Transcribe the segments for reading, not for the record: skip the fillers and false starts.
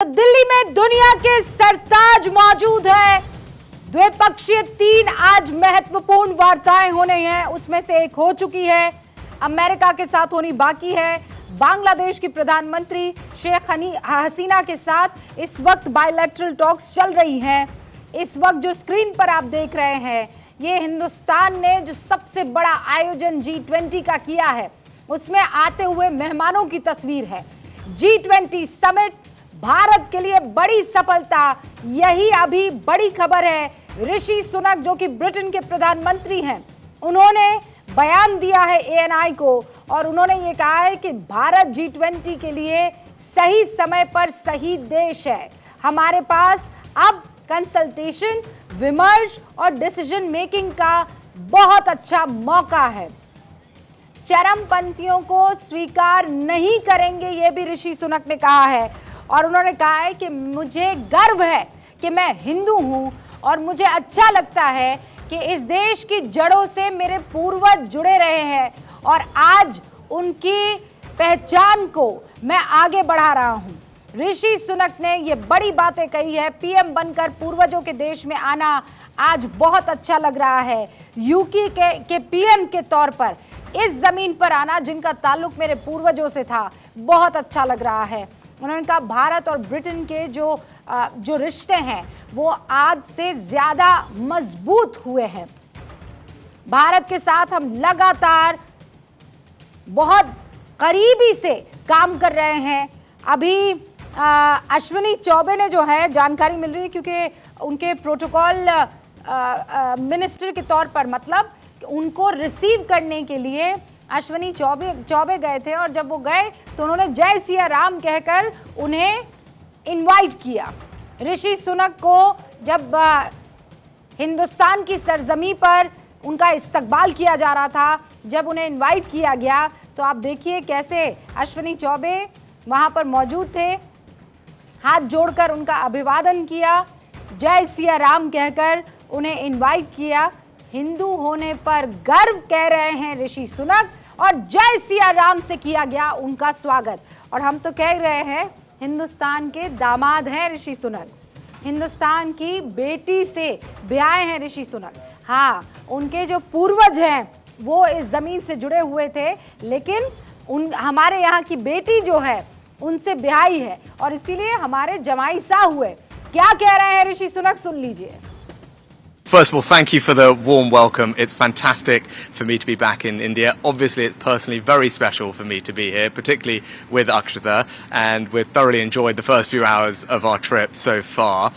दिल्ली में दुनिया के सरताज मौजूद है। द्विपक्षीय 3 आज महत्वपूर्ण वार्ताएं होने हैं, उसमें से एक हो चुकी है, अमेरिका के साथ होनी बाकी है। बांग्लादेश की प्रधानमंत्री शेख हसीना के साथ इस वक्त बायलैटरल टॉक्स चल रही हैं। इस वक्त जो स्क्रीन पर आप देख रहे हैं, ये हिंदुस्तान ने जो सबसे बड़ा आयोजन G20 का किया है, उसमें आते हुए मेहमानों की तस्वीर है। G20 समिट भारत के लिए बड़ी सफलता, यही अभी बड़ी खबर है। ऋषि सुनक जो कि ब्रिटेन के प्रधानमंत्री हैं, उन्होंने बयान दिया है ANI को और उन्होंने ये कहा है कि भारत G20 के लिए सही समय पर सही देश है। हमारे पास अब कंसल्टेशन, विमर्श और डिसीजन मेकिंग का बहुत अच्छा मौका है। चरमपंथियों को स्वीकार नहीं करेंगे, ये भी ऋषि सुनक ने कहा है। और उन्होंने कहा है कि मुझे गर्व है कि मैं हिंदू हूं और मुझे अच्छा लगता है कि इस देश की जड़ों से मेरे पूर्वज जुड़े रहे हैं और आज उनकी पहचान को मैं आगे बढ़ा रहा हूं। ऋषि सुनक ने ये बड़ी बातें कही है। PM बनकर पूर्वजों के देश में आना आज बहुत अच्छा लग रहा है। UK के PM के तौर पर इस जमीन पर आना, जिनका ताल्लुक मेरे पूर्वजों से था, बहुत अच्छा लग रहा है। उन्होंने कहा भारत और ब्रिटेन के जो रिश्ते हैं वो आज से ज्यादा मजबूत हुए हैं। भारत के साथ हम लगातार बहुत करीबी से काम कर रहे हैं। अभी अश्विनी चौबे ने जो है जानकारी मिल रही है, क्योंकि उनके प्रोटोकॉल मिनिस्टर के तौर पर, मतलब उनको रिसीव करने के लिए अश्विनी चौबे गए थे और जब वो गए तो उन्होंने जय सिया राम कहकर उन्हें इनवाइट किया। ऋषि सुनक को जब हिंदुस्तान की सरजमी पर उनका इस्तकबाल किया जा रहा था, जब उन्हें इनवाइट किया गया, तो आप देखिए कैसे अश्विनी चौबे वहां पर मौजूद थे, हाथ जोड़कर उनका अभिवादन किया, जय सिया राम कहकर उन्हें इनवाइट किया। हिंदू होने पर गर्व कह रहे हैं ऋषि सुनक और जय सिया राम से किया गया उनका स्वागत। और हम तो कह रहे हैं हिंदुस्तान के दामाद हैं ऋषि सुनक, हिंदुस्तान की बेटी से ब्याहे हैं ऋषि सुनक। हाँ, उनके जो पूर्वज हैं वो इस जमीन से जुड़े हुए थे, लेकिन हमारे यहाँ की बेटी जो है उनसे ब्याही है और इसीलिए हमारे जमाई सा हुए। क्या कह रहे हैं ऋषि सुनक, सुन लीजिए। First of all, thank you for the warm welcome. It's fantastic for me to be back in India. Obviously, it's personally very special for me to be here, particularly with Akshata, and we've thoroughly enjoyed the first few hours of our trip so far.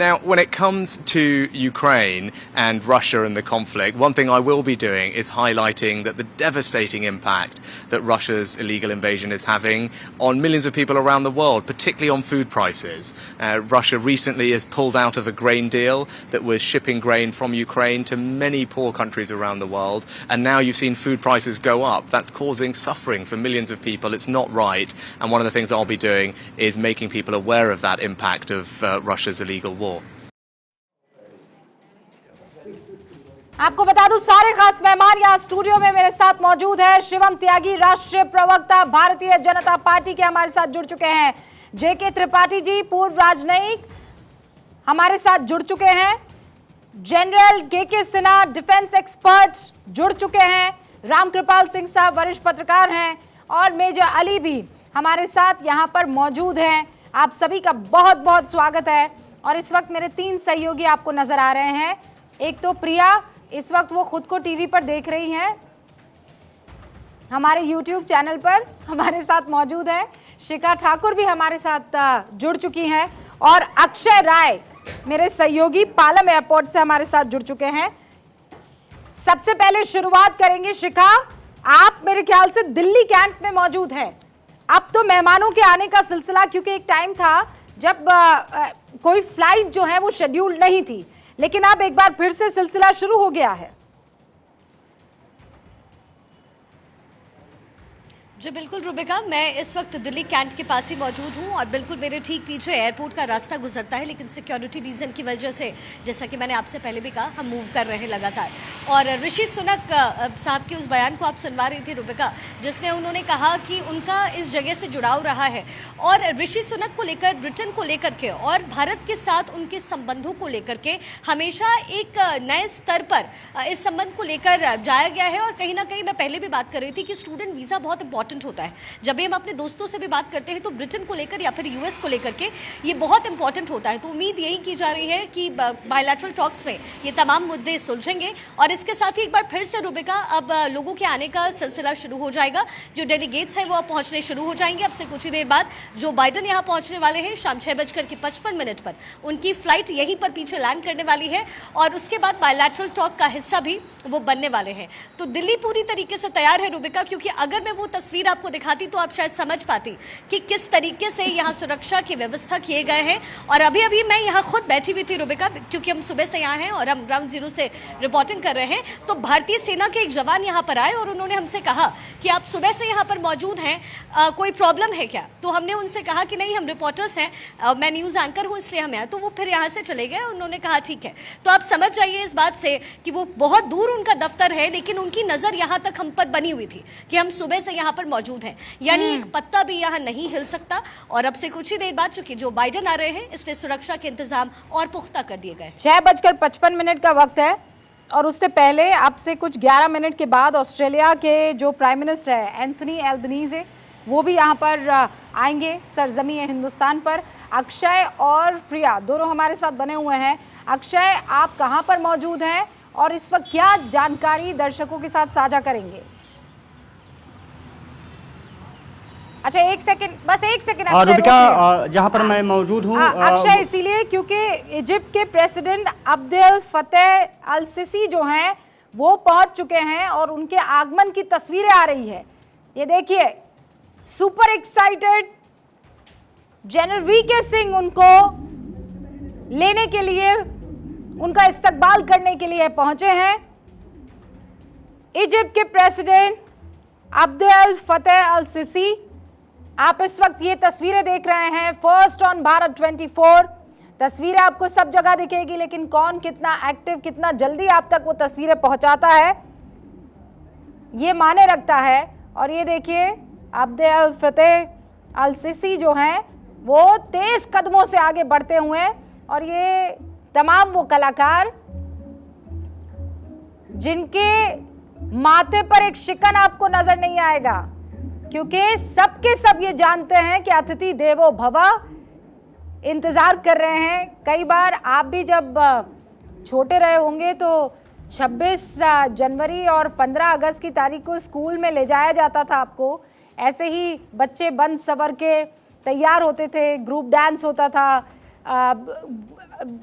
Now, when it comes to Ukraine and Russia and the conflict, one thing I will be doing is highlighting that the devastating impact that Russia's illegal invasion is having on millions of people around the world, particularly on food prices. Russia recently has pulled out of a grain deal that was shipping grain from Ukraine to many poor countries around the world, and now you've seen food prices go up. That's causing suffering for millions of people. It's not right, and one of the things I'll be doing is making people aware of that impact of Russia's illegal war. आपको बता दूं, सारे खास मेहमान यहाँ studio में मेरे साथ मौजूद है। शिवम त्यागी, राष्ट्रीय प्रवक्ता भारतीय जनता पार्टी के, हमारे साथ जुड़ चुके हैं। JK त्रिपाठी जी, पूर्व राजनयिक, हमारे साथ जुड़ चुके हैं। General KK Sinha, defence expert, जुड़ चुके हैं। रामकृपाल सिंह साहब, वरिष्ठ पत्रकार हैं, और मेजर अली भी हमारे साथ यहाँ पर मौजूद हैं। आप सभी का बहुत बहुत स्वागत है। और इस वक्त मेरे 3 सहयोगी आपको नजर आ रहे हैं। एक तो प्रिया, इस वक्त वो खुद को टीवी पर देख रही हैं, हमारे YouTube चैनल पर हमारे साथ मौजूद है। शिखा ठाकुर भी हमारे साथ जुड़ चुकी हैं और अक्षय राय, मेरे सहयोगी, पालम एयरपोर्ट से हमारे साथ जुड़ चुके हैं। सबसे पहले शुरुआत करेंगे शिखा, आप मेरे ख्याल से दिल्ली कैंट में मौजूद हैं। अब तो मेहमानों के आने का सिलसिला, क्योंकि एक टाइम था जब कोई फ्लाइट जो है वो शेड्यूल नहीं थी, लेकिन अब एक बार फिर से सिलसिला शुरू हो गया है। जी बिल्कुल रुबिका, मैं इस वक्त दिल्ली कैंट के पास ही मौजूद हूँ और बिल्कुल मेरे ठीक पीछे एयरपोर्ट का रास्ता गुजरता है, लेकिन सिक्योरिटी रीज़न की वजह से, जैसा कि मैंने आपसे पहले भी कहा, हम मूव कर रहे हैं लगातार। और ऋषि सुनक साहब के उस बयान को आप सुनवा रही थी रुबिका, जिसमें उन्होंने कहा कि उनका इस जगह से जुड़ाव रहा है और ऋषि सुनक को लेकर, ब्रिटेन को लेकर के और भारत के साथ उनके संबंधों को लेकर के हमेशा एक नए स्तर पर इस संबंध को लेकर जाया गया है। और कहीं ना कहीं मैं पहले भी बात कर रही थी कि स्टूडेंट वीज़ा बहुत इंपॉर्टेंट होता है। जब भी हम अपने दोस्तों से भी बात करते हैं तो ब्रिटेन को लेकर या फिर यूएस को लेकर के ये बहुत इंपॉर्टेंट होता है। तो उम्मीद यही की जा रही है कि बायलैटरल टॉक्स में ये तमाम मुद्दे सुलझेंगे। और इसके साथ ही एक बार फिर से रुबिका, अब लोगों के आने का सिलसिला शुरू हो जाएगा। जो डेलीगेट्स हैं वो अब पहुंचने शुरू हो जाएंगे। अब से कुछ ही देर बाद जो बाइडन यहाँ पहुंचने वाले हैं शाम 6:55 पर उनकी फ्लाइट यहीं पर पीछे लैंड करने वाली है और उसके बाद बायलैटरल टॉक का हिस्सा भी वो बनने वाले हैं। तो दिल्ली पूरी तरीके से तैयार है रुबिका, क्योंकि अगर मैं वो तस्वीर आपको दिखाती तो आप शायद समझ पाती कि किस तरीके से यहाँ सुरक्षा की व्यवस्था किए गए हैं। और अभी अभी मैं यहाँ खुद बैठी हुई थी रुबिका, क्योंकि हम सुबह से यहाँ हैं और हम ग्राउंड जीरो से रिपोर्टिंग कर रहे हैं। तो भारतीय सेना के एक जवान यहाँ पर आए और उन्होंने हमसे कहा कि आप सुबह से यहाँ पर मौजूद हैं, कोई प्रॉब्लम है क्या? तो हमने उनसे कहा कि नहीं, हम रिपोर्टर्स हैं, मैं न्यूज़ एंकर हूँ इसलिए हम आए। तो वो फिर यहाँ से चले गए। उन्होंने कहा ठीक है। तो आप समझ जाइए इस बात से कि वो बहुत दूर उनका दफ्तर है, लेकिन उनकी नज़र यहाँ तक हम पर बनी हुई थी कि हम सुबह से यहाँ पर मौजूद हैं, यानी एक पत्ता भी यहाँ नहीं हिल सकता। और अब से कुछ ही देर बाद चूंकि जो बाइडन आ रहे हैं, इसलिए सुरक्षा के इंतजाम और पुख्ता कर दिए गए। 6:55 का वक्त है और उससे पहले अब से कुछ 11 मिनट के बाद ऑस्ट्रेलिया के जो प्राइम मिनिस्टर है एंथनी एल्बनीज़े, वो भी यहाँ पर आएंगे सरजमी हिंदुस्तान पर। अक्षय और प्रिया दोनों हमारे साथ बने हुए हैं। अक्षय, आप कहाँ पर मौजूद हैं और इस वक्त क्या जानकारी दर्शकों के साथ साझा करेंगे? अच्छा, एक सेकंड, बस एक सेकंड रुबिका, जहां पर मैं मौजूद हूं अक्षय, इसीलिए क्योंकि इजिप्ट के president Abdel Fattah el Sisi जो हैं वो पहुंच चुके हैं और उनके आगमन की तस्वीरें आ रही है। ये देखिए, super excited general VK Singh उनको लेने के लिए, उनका इस्तकबाल करने के लिए पहुंचे हैं। इजिप्ट के president Abdel Fattah el Sisi, आप इस वक्त ये तस्वीरें देख रहे हैं फर्स्ट ऑन भारत 24। तस्वीरें आपको सब जगह दिखेगी, लेकिन कौन कितना एक्टिव, कितना जल्दी आप तक वो तस्वीरें पहुंचाता है, ये माने रखता है। और ये देखिए, अब्देल फतेह अल सिसी जो हैं वो तेज कदमों से आगे बढ़ते हुए, और ये तमाम वो कलाकार जिनके माथे पर एक शिकन आपको नजर नहीं आएगा, क्योंकि सबके सब ये जानते हैं कि अतिथि देवो भव, इंतज़ार कर रहे हैं। कई बार आप भी जब छोटे रहे होंगे तो 26 जनवरी और 15 अगस्त की तारीख को स्कूल में ले जाया जाता था आपको, ऐसे ही बच्चे बंद सवर के तैयार होते थे, ग्रुप डांस होता था,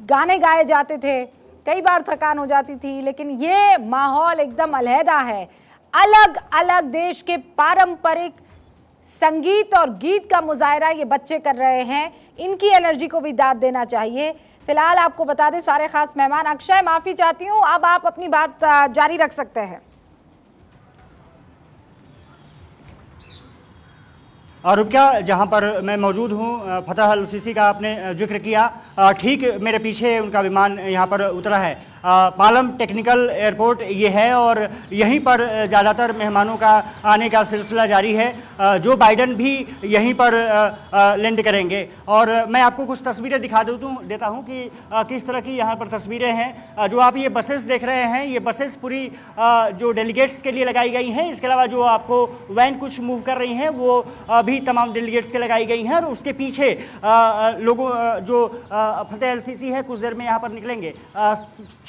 गाने गाए जाते थे, कई बार थकान हो जाती थी, लेकिन ये माहौल एकदम अलहदा है। अलग अलग देश के पारंपरिक संगीत और गीत का मुजाहरा ये बच्चे कर रहे हैं। इनकी एनर्जी को भी दाद देना चाहिए। फिलहाल आपको बता दें सारे खास मेहमान, अक्षय माफ़ी चाहती हूँ, अब आप अपनी बात जारी रख सकते हैं। रुबिका, जहां पर मैं मौजूद हूं, फतेह अल सिसी का आपने जिक्र किया, ठीक मेरे पीछे उनका विमान यहां पर उतरा है। पालम टेक्निकल एयरपोर्ट ये है और यहीं पर ज़्यादातर मेहमानों का आने का सिलसिला जारी है। जो बाइडन भी यहीं पर लैंड करेंगे और मैं आपको कुछ तस्वीरें दिखा देता हूं कि किस तरह की यहां पर तस्वीरें हैं। जो आप ये बसेस देख रहे हैं, ये बसेस पूरी जो डेलीगेट्स के लिए लगाई गई हैं। इसके अलावा जो आपको वैन कुछ मूव कर रही हैं वो भी तमाम डेलीगेट्स के लगाई गई हैं। और उसके पीछे लोगों जो फतेह अल सिसी है कुछ देर में यहाँ पर निकलेंगे।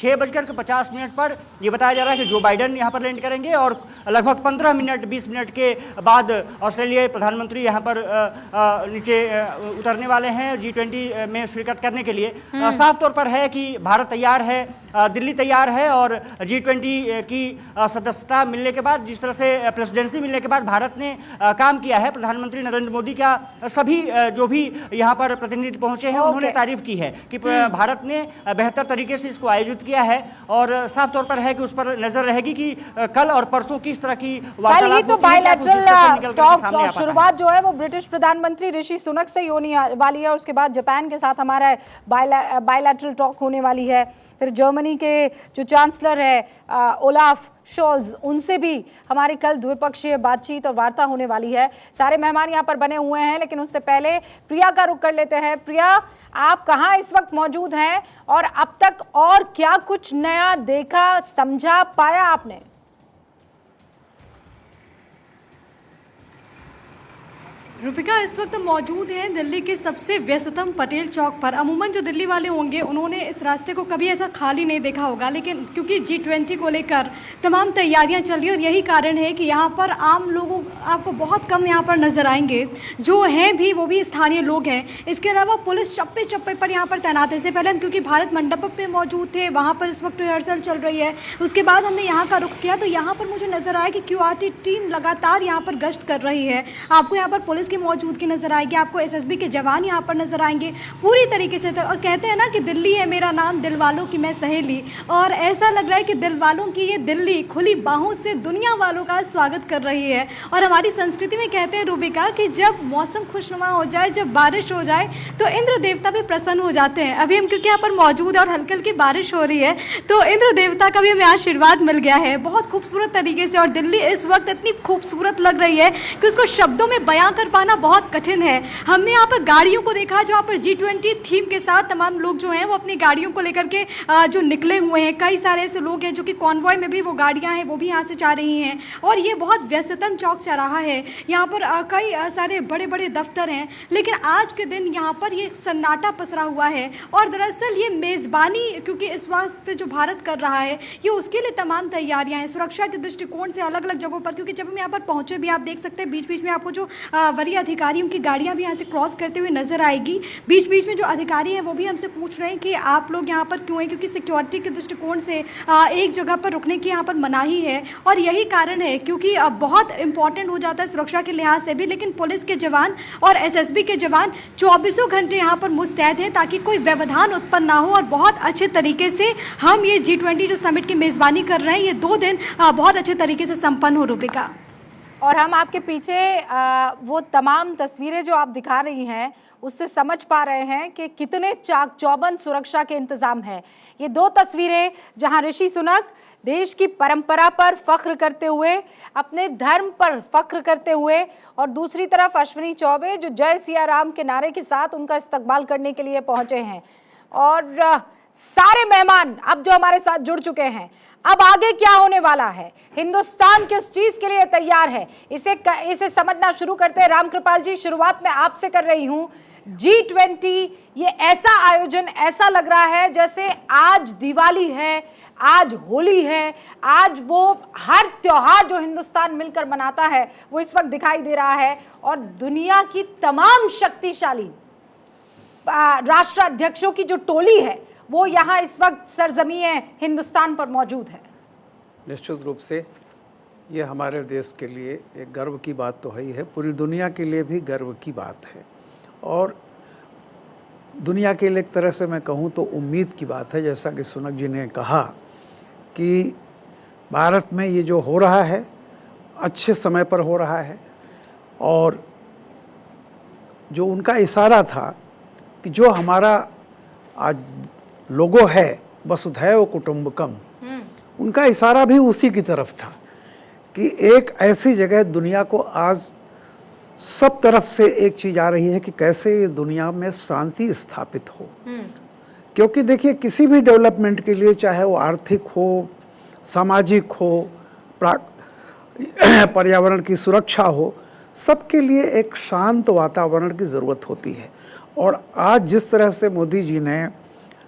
6:50 पर ये बताया जा रहा है कि जो बाइडन यहाँ पर लैंड करेंगे और लगभग 15 मिनट 20 मिनट के बाद ऑस्ट्रेलियाई प्रधानमंत्री यहाँ पर नीचे उतरने वाले हैं G20 में शिरकत करने के लिए। साफ तौर पर है कि भारत तैयार है, दिल्ली तैयार है और G20 की सदस्यता मिलने के बाद, जिस तरह से प्रेसिडेंसी मिलने के बाद भारत ने काम किया है, प्रधानमंत्री नरेंद्र मोदी का सभी जो भी यहाँ पर प्रतिनिधि पहुंचे हैं उन्होंने तारीफ की है कि भारत ने बेहतर तरीके से इसको आयोजित किया किया है और साफ तौर पर है कि उस पर नजर रहेगी कि कल और परसों किस तरह की कल ही वार्तालाप तो होती है, क्या कुछ जिससे निकल बायलैटरल करके टॉक्स सामने आ और पाता है। शुरुआत जो है वो ब्रिटिश प्रधानमंत्री ऋषि सुनक से ही होने वाली है, और उसके बाद जापान के साथ हमारा बायलैटरल टॉक होने वाली है। फिर जर्मनी के जो चांसलर है ओलाफ शोल्ज, उनसे भी हमारी कल द्विपक्षीय बातचीत और वार्ता होने वाली है। सारे मेहमान यहाँ पर बने हुए हैं, लेकिन उससे पहले प्रिया का रुख कर लेते हैं। प्रिया, आप कहाँ इस वक्त मौजूद हैं और अब तक और क्या कुछ नया देखा, समझा, पाया आपने? रूपिका, इस वक्त मौजूद हैं दिल्ली के सबसे व्यस्ततम पटेल चौक पर। अमूमन जो दिल्ली वाले होंगे उन्होंने इस रास्ते को कभी ऐसा खाली नहीं देखा होगा, लेकिन क्योंकि G20 को लेकर तमाम तैयारियां चल रही हैं और यही कारण है कि यहाँ पर आम लोगों आपको बहुत कम यहाँ पर नज़र आएंगे, जो हैं भी वो भी स्थानीय लोग हैं। इसके अलावा पुलिस चप्पे चप्पे पर यहाँ पर तैनात है। इससे पहले हम क्योंकि भारत मंडप पे मौजूद थे, वहाँ पर इस वक्त रिहर्सल चल रही है, उसके बाद हमने यहाँ का रुख किया तो यहाँ पर मुझे नज़र आया कि QRT टीम लगातार यहाँ पर गश्त कर रही है। आपको यहाँ पर पुलिस की मौजूदगी नजर आएगी, आपको SSB के जवान यहाँ पर नजर आएंगे पूरी तरीके से। और कहते हैं ना कि दिल्ली है मेरा नाम, दिल वालों की मैं सहेली, और ऐसा लग रहा है कि दिल वालों की ये दिल्ली खुली बाहों से दुनिया वालों का स्वागत कर रही है। और हमारी संस्कृति में कहते हैं रूबिका कि जब मौसम खुशनुमा हो जाए, जब बारिश हो जाए तो इंद्र देवता भी प्रसन्न हो जाते हैं। अभी हम क्योंकि यहाँ पर मौजूद है और हल्की हल्की बारिश हो रही है तो इंद्र देवता का भी हमें आशीर्वाद मिल गया है बहुत खूबसूरत तरीके से। और दिल्ली इस वक्त इतनी खूबसूरत लग रही है कि उसको शब्दों में बयां कर पाना बहुत कठिन है। हमने यहाँ पर गाड़ियों को देखा जहाँ पर G20 थीम के साथ तमाम लोग जो हैं वो अपनी गाड़ियों को लेकर के जो निकले हुए हैं। कई सारे ऐसे लोग हैं जो कि कॉन्वॉय में भी वो गाड़ियाँ हैं वो भी यहाँ से जा रही हैं और ये बहुत व्यस्ततम चौक चौराहा है। यहाँ पर कई सारे बड़े बड़े दफ्तर हैं, लेकिन आज के दिन यहाँ पर ये सन्नाटा पसरा हुआ है। और दरअसल ये मेज़बानी क्योंकि इस वक्त जो भारत कर रहा है ये उसके लिए तमाम तैयारियाँ हैं सुरक्षा के दृष्टिकोण से अलग अलग जगहों पर। क्योंकि जब हम यहाँ पर पहुँचे भी आप देख सकते हैं बीच बीच में आपको जो वरीय अधिकारियों की गाड़ियाँ भी यहाँ से क्रॉस करते हुए नजर आएगी। बीच बीच में जो अधिकारी हैं वो भी हमसे पूछ रहे हैं कि आप लोग यहाँ पर क्यों हैं, क्योंकि सिक्योरिटी के दृष्टिकोण से एक जगह पर रुकने की यहाँ पर मनाही है। और यही कारण है क्योंकि बहुत इंपॉर्टेंट हो जाता है सुरक्षा के लिहाज से भी। लेकिन पुलिस के जवान और SSB के जवान 24 घंटे यहाँ पर मुस्तैद हैं ताकि कोई व्यवधान उत्पन्न ना हो और बहुत अच्छे तरीके से हम ये G20 जो समिट की मेज़बानी कर रहे हैं ये 2 दिन बहुत अच्छे तरीके से संपन्न हो। रूपिका, और हम आपके पीछे वो तमाम तस्वीरें जो आप दिखा रही हैं उससे समझ पा रहे हैं कि कितने चाक चौबंद सुरक्षा के इंतजाम है। ये 2 तस्वीरें जहां ऋषि सुनक देश की परंपरा पर फख्र करते हुए, अपने धर्म पर फख्र करते हुए, और दूसरी तरफ अश्विनी चौबे जो जय सिया राम के नारे के साथ उनका इस्तकबाल करने के लिए पहुंचे हैं। और सारे मेहमान अब जो हमारे साथ जुड़ चुके हैं, अब आगे क्या होने वाला है, हिंदुस्तान किस चीज के लिए तैयार है, इसे समझना शुरू करते हैं। रामकृपाल जी, शुरुआत में आपसे कर रही हूं। G20 ये ऐसा आयोजन, ऐसा लग रहा है जैसे आज दिवाली है, आज होली है, आज वो हर त्योहार जो हिंदुस्तान मिलकर मनाता है वो इस वक्त दिखाई दे रहा है। और दुनिया की तमाम शक्तिशाली राष्ट्राध्यक्षों की जो टोली है वो यहाँ इस वक्त सरजमीए हिंदुस्तान पर मौजूद है। निश्चित रूप से ये हमारे देश के लिए एक गर्व की बात तो है ही है, पूरी दुनिया के लिए भी गर्व की बात है। और दुनिया के लिए एक तरह से मैं कहूँ तो उम्मीद की बात है। जैसा कि सुनक जी ने कहा कि भारत में ये जो हो रहा है अच्छे समय पर हो रहा है, और जो उनका इशारा था कि जो हमारा आज लोगो है वसुधैव कुटुंबकम, उनका इशारा भी उसी की तरफ था कि एक ऐसी जगह दुनिया को आज सब तरफ से एक चीज़ आ रही है कि कैसे ये दुनिया में शांति स्थापित हो। क्योंकि देखिए किसी भी डेवलपमेंट के लिए, चाहे वो आर्थिक हो, सामाजिक हो, पर्यावरण की सुरक्षा हो, सबके लिए एक शांत वातावरण की ज़रूरत होती है। और आज जिस तरह से मोदी जी ने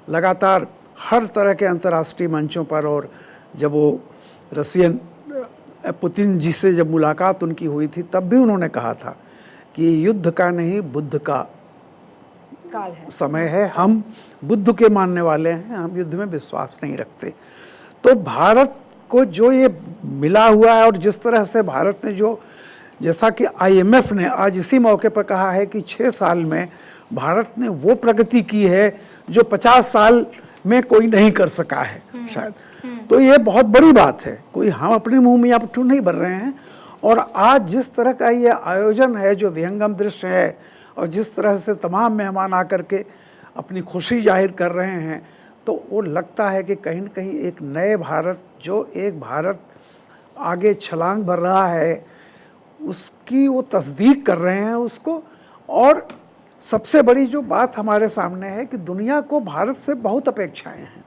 लगातार हर तरह के अंतर्राष्ट्रीय मंचों पर, और जब वो रशियन पुतिन जी से जब मुलाकात उनकी हुई थी तब भी उन्होंने कहा था कि युद्ध का नहीं बुद्ध का काल है, समय है, हम बुद्ध के मानने वाले हैं, हम युद्ध में विश्वास नहीं रखते। तो भारत को जो ये मिला हुआ है और जिस तरह से भारत ने जो, जैसा कि IMF ने आज इसी मौके पर कहा है कि 6 साल में भारत ने वो प्रगति की है जो 50 साल में कोई नहीं कर सका है शायद। तो ये बहुत बड़ी बात है, कोई हम अपने मुंह में अपटू नहीं भर रहे हैं। और आज जिस तरह का ये आयोजन है, जो विहंगम दृश्य है, और जिस तरह से तमाम मेहमान आकर के अपनी खुशी जाहिर कर रहे हैं, तो वो लगता है कि कहीं न कहीं एक नए भारत, जो एक भारत आगे छलांग भर रहा है, उसकी वो तस्दीक कर रहे हैं उसको। और सबसे बड़ी जो बात हमारे सामने है कि दुनिया को भारत से बहुत अपेक्षाएं हैं,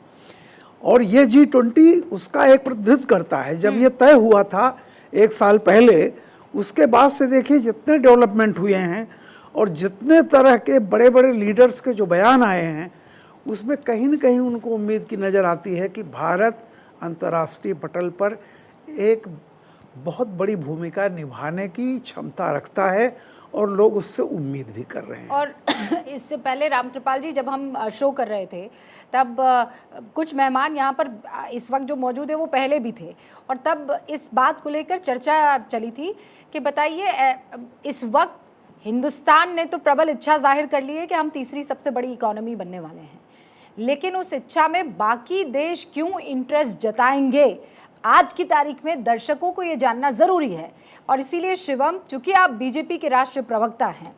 और ये G20 उसका एक प्रतिनिधित्व करता है। जब ये तय हुआ था 1 साल पहले, उसके बाद से देखिए जितने डेवलपमेंट हुए हैं और जितने तरह के बड़े बड़े लीडर्स के जो बयान आए हैं, उसमें कहीं न कहीं उनको उम्मीद की नज़र आती है कि भारत अंतर्राष्ट्रीय पटल पर एक बहुत बड़ी भूमिका निभाने की क्षमता रखता है, और लोग उससे उम्मीद भी कर रहे हैं। और इससे पहले रामकृपाल जी, जब हम शो कर रहे थे, तब कुछ मेहमान यहाँ पर इस वक्त जो मौजूद है वो पहले भी थे, और तब इस बात को लेकर चर्चा चली थी कि बताइए, इस वक्त हिंदुस्तान ने तो प्रबल इच्छा जाहिर कर ली है कि हम तीसरी सबसे बड़ी इकोनॉमी बनने वाले हैं, लेकिन उस इच्छा में बाकी देश क्यों इंटरेस्ट जताएंगे? आज की तारीख में दर्शकों को ये जानना ज़रूरी है। और इसीलिए शिवम, चूँकि आप बीजेपी के राष्ट्रीय प्रवक्ता हैं,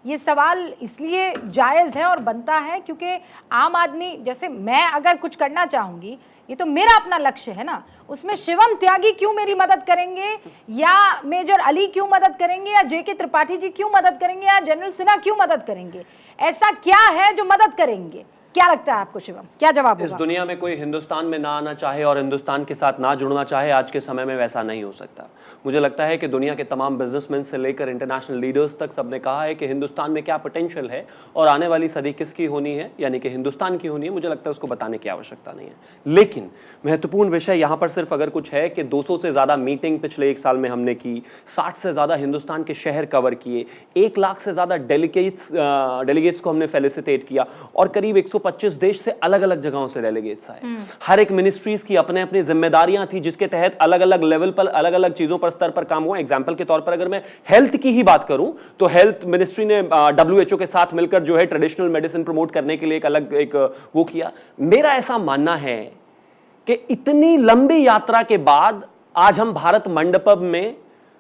ये सवाल इसलिए जायज़ है और बनता है क्योंकि आम आदमी, जैसे मैं अगर कुछ करना चाहूँगी, ये तो मेरा अपना लक्ष्य है ना, उसमें शिवम त्यागी क्यों मेरी मदद करेंगे, या मेजर अली क्यों मदद करेंगे, या JK त्रिपाठी जी क्यों मदद करेंगे, या जनरल सिन्हा क्यों मदद करेंगे? ऐसा क्या है जो मदद करेंगे? क्या लगता है आपको शिवम, क्या जवाब होगा? इस दुनिया में कोई हिंदुस्तान में ना आना चाहे और हिंदुस्तान के साथ ना जुड़ना चाहे, आज के समय में वैसा नहीं हो सकता। मुझे लगता है कि दुनिया के तमाम बिजनेसमैन से लेकर इंटरनेशनल लीडर्स तक सबने कहा है कि हिंदुस्तान में क्या पोटेंशियल है और आने वाली सदी किसकी होनी है, यानी कि हिंदुस्तान की होनी है। मुझे लगता है उसको बताने की आवश्यकता नहीं है। लेकिन महत्वपूर्ण विषय यहाँ पर सिर्फ अगर कुछ है कि 200 से ज़्यादा मीटिंग पिछले 1 साल में हमने की, 60 से ज़्यादा हिंदुस्तान के शहर कवर किए, 1 लाख से ज़्यादा डेलीगेट्स को हमने फेलिसिटेट किया, और करीब 125 देश से अलग अलग जगहों से डेलीगेट्स आए। हर एक मिनिस्ट्रीज की अपने अपनी जिम्मेदारियां थी, जिसके तहत अलग अलग लेवल पर, अलग अलग चीजों पर, स्तर पर काम हुआ। एग्जांपल के तौर पर अगर मैं हेल्थ की ही बात करूं, तो हेल्थ मिनिस्ट्री ने WHO के साथ मिलकर जो है ट्रेडिशनल मेडिसिन प्रमोट करने के लिए एक वो किया। मेरा ऐसा मानना है कि इतनी लंबी यात्रा के बाद आज हम भारत मंडपम में,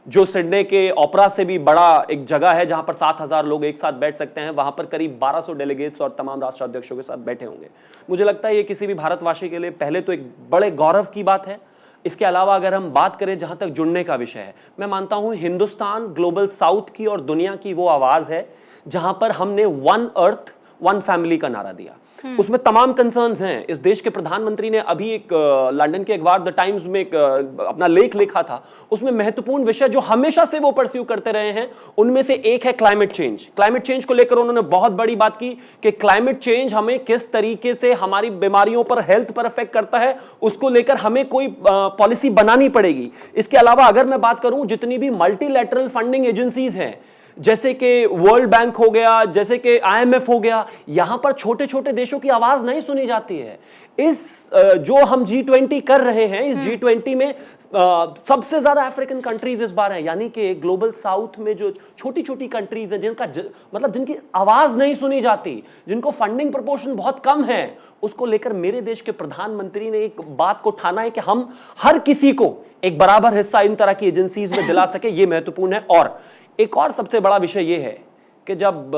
जो सिडनी के ओपेरा से भी बड़ा एक जगह है जहां पर 7000 लोग एक साथ बैठ सकते हैं, वहां पर करीब 1200 डेलीगेट्स और तमाम राष्ट्राध्यक्षों के साथ बैठे होंगे। मुझे लगता है ये किसी भी भारतवासी के लिए पहले तो एक बड़े गौरव की बात है। इसके अलावा अगर हम बात करें जहां तक जुड़ने का विषय है, मैं मानता हूं हिंदुस्तान ग्लोबल साउथ की और दुनिया की वो आवाज है जहां पर हमने 1 अर्थ 1 फैमिली का नारा दिया। उसमें तमाम कंसर्न्स हैं। इस देश के प्रधानमंत्री ने अभी एक लंदन के अखबार द टाइम्स में एक अपना लेख लिखा था। उसमें महत्वपूर्ण विषय जो हमेशा से वो परस्यू करते रहे हैं, उनमें से एक है क्लाइमेट चेंज। क्लाइमेट चेंज को लेकर उन्होंने बहुत बड़ी बात की कि क्लाइमेट चेंज हमें किस तरीके से हमारी बीमारियों पर, हेल्थ पर इफेक्ट करता है, उसको लेकर हमें कोई पॉलिसी बनानी पड़ेगी। इसके अलावा अगर मैं बात करूं, जितनी भी मल्टीलैटरल फंडिंग एजेंसीज हैं, जैसे कि वर्ल्ड बैंक हो गया, जैसे कि IMF हो गया, यहां पर छोटे छोटे देशों की आवाज नहीं सुनी जाती है। इस जो हम G20 कर रहे हैं, इस G20 में सबसे ज्यादा अफ्रीकन कंट्रीज इस बार हैं, यानी कि ग्लोबल साउथ में जो छोटी छोटी कंट्रीज हैं, जिनका मतलब जिनकी आवाज नहीं सुनी जाती, जिनको फंडिंग प्रोपोर्शन बहुत कम है, उसको लेकर मेरे देश के प्रधानमंत्री ने एक बात को ठाना है कि हम हर किसी को एक बराबर हिस्सा इन तरह की एजेंसीज में दिला सके। यह महत्वपूर्ण है। और एक और सबसे बड़ा विषय यह है कि जब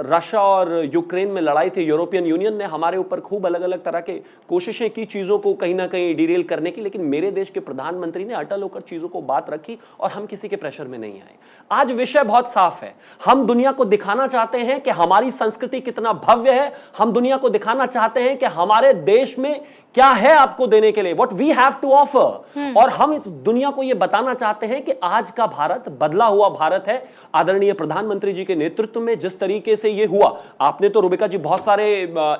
रशिया और यूक्रेन में लड़ाई थी, यूरोपियन यूनियन ने हमारे ऊपर खूब अलग अलग तरह के कोशिशें की चीज़ों को कहीं ना कहीं डिरेल करने की, लेकिन मेरे देश के प्रधानमंत्री ने अटल होकर चीज़ों को बात रखी और हम किसी के प्रेशर में नहीं आए। आज विषय बहुत साफ है। हम दुनिया को दिखाना चाहते हैं कि हमारी संस्कृति कितना भव्य है। हम दुनिया को दिखाना चाहते हैं कि हमारे देश में क्या है आपको देने के लिए, what we have to offer. और हम इस दुनिया को यह बताना चाहते हैं कि आज का भारत बदला हुआ भारत है। आदरणीय प्रधानमंत्री जी के नेतृत्व में जिस तरीके से ये हुआ, आपने तो रुबिका जी बहुत सारे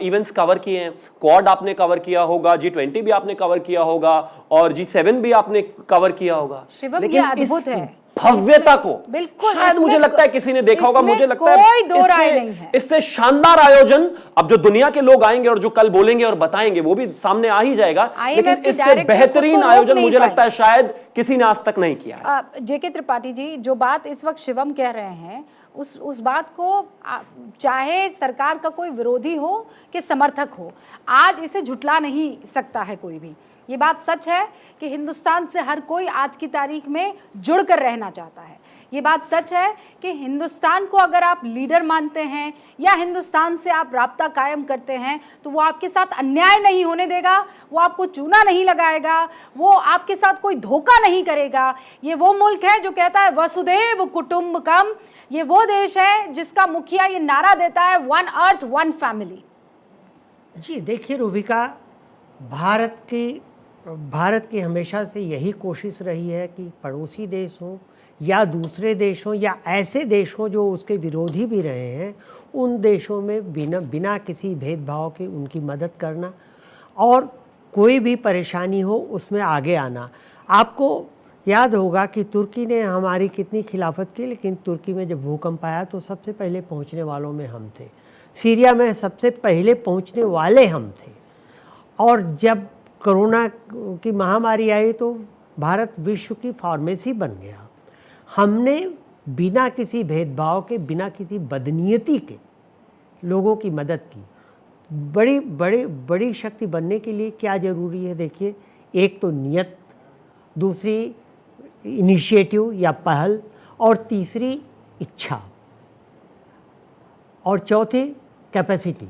इवेंट्स कवर किए हैं। क्वाड आपने कवर किया होगा, G20 भी आपने कवर किया होगा, और G7 भी आपने कवर किया होगा। लेकिन ये अद्भुत है भव्यता को बिल्कुल, शायद मुझे लगता है किसी ने देखा होगा। मुझे लगता है कोई दो राय नहीं है। इससे शानदार आयोजन, अब जो दुनिया के लोग आएंगे और जो कल बोलेंगे और बताएंगे वो भी सामने आ ही जाएगा, लेकिन इससे बेहतरीन आयोजन मुझे लगता है शायद किसी ने आज तक नहीं किया है। JK त्रिपाठी जी, जो बात इस वक्त शिवम कह रहे हैं उस बात को चाहे सरकार का कोई विरोधी हो कि समर्थक हो, आज इसे झुठला नहीं सकता है कोई भी। ये बात सच है कि हिंदुस्तान से हर कोई आज की तारीख में जुड़कर रहना चाहता है। ये बात सच है कि हिंदुस्तान को अगर आप लीडर मानते हैं या हिंदुस्तान से आप राब्ता कायम करते हैं तो वो आपके साथ अन्याय नहीं होने देगा, वो आपको चूना नहीं लगाएगा, वो आपके साथ कोई धोखा नहीं करेगा। ये वो मुल्क है जो कहता है वसुधैव कुटुंबकम। ये वो देश है जिसका मुखिया ये नारा देता है वन अर्थ वन फैमिली। जी देखिए रूबिका, भारत की हमेशा से यही कोशिश रही है कि पड़ोसी देश हों या दूसरे देश हों या ऐसे देश हों जो उसके विरोधी भी रहे हैं, उन देशों में बिना किसी भेदभाव के उनकी मदद करना और कोई भी परेशानी हो उसमें आगे आना। आपको याद होगा कि तुर्की ने हमारी कितनी खिलाफत की, लेकिन तुर्की में जब भूकंप आया तो सबसे पहले पहुंचने वालों में हम थे। सीरिया में सबसे पहले पहुंचने वाले हम थे। और जब कोरोना की महामारी आई तो भारत विश्व की फार्मेसी बन गया। हमने बिना किसी भेदभाव के, बिना किसी बदनीयती के लोगों की मदद की। बड़ी शक्ति बनने के लिए क्या ज़रूरी है? देखिए, एक तो नियत, दूसरी इनिशिएटिव या पहल, और तीसरी इच्छा, और चौथी कैपेसिटी।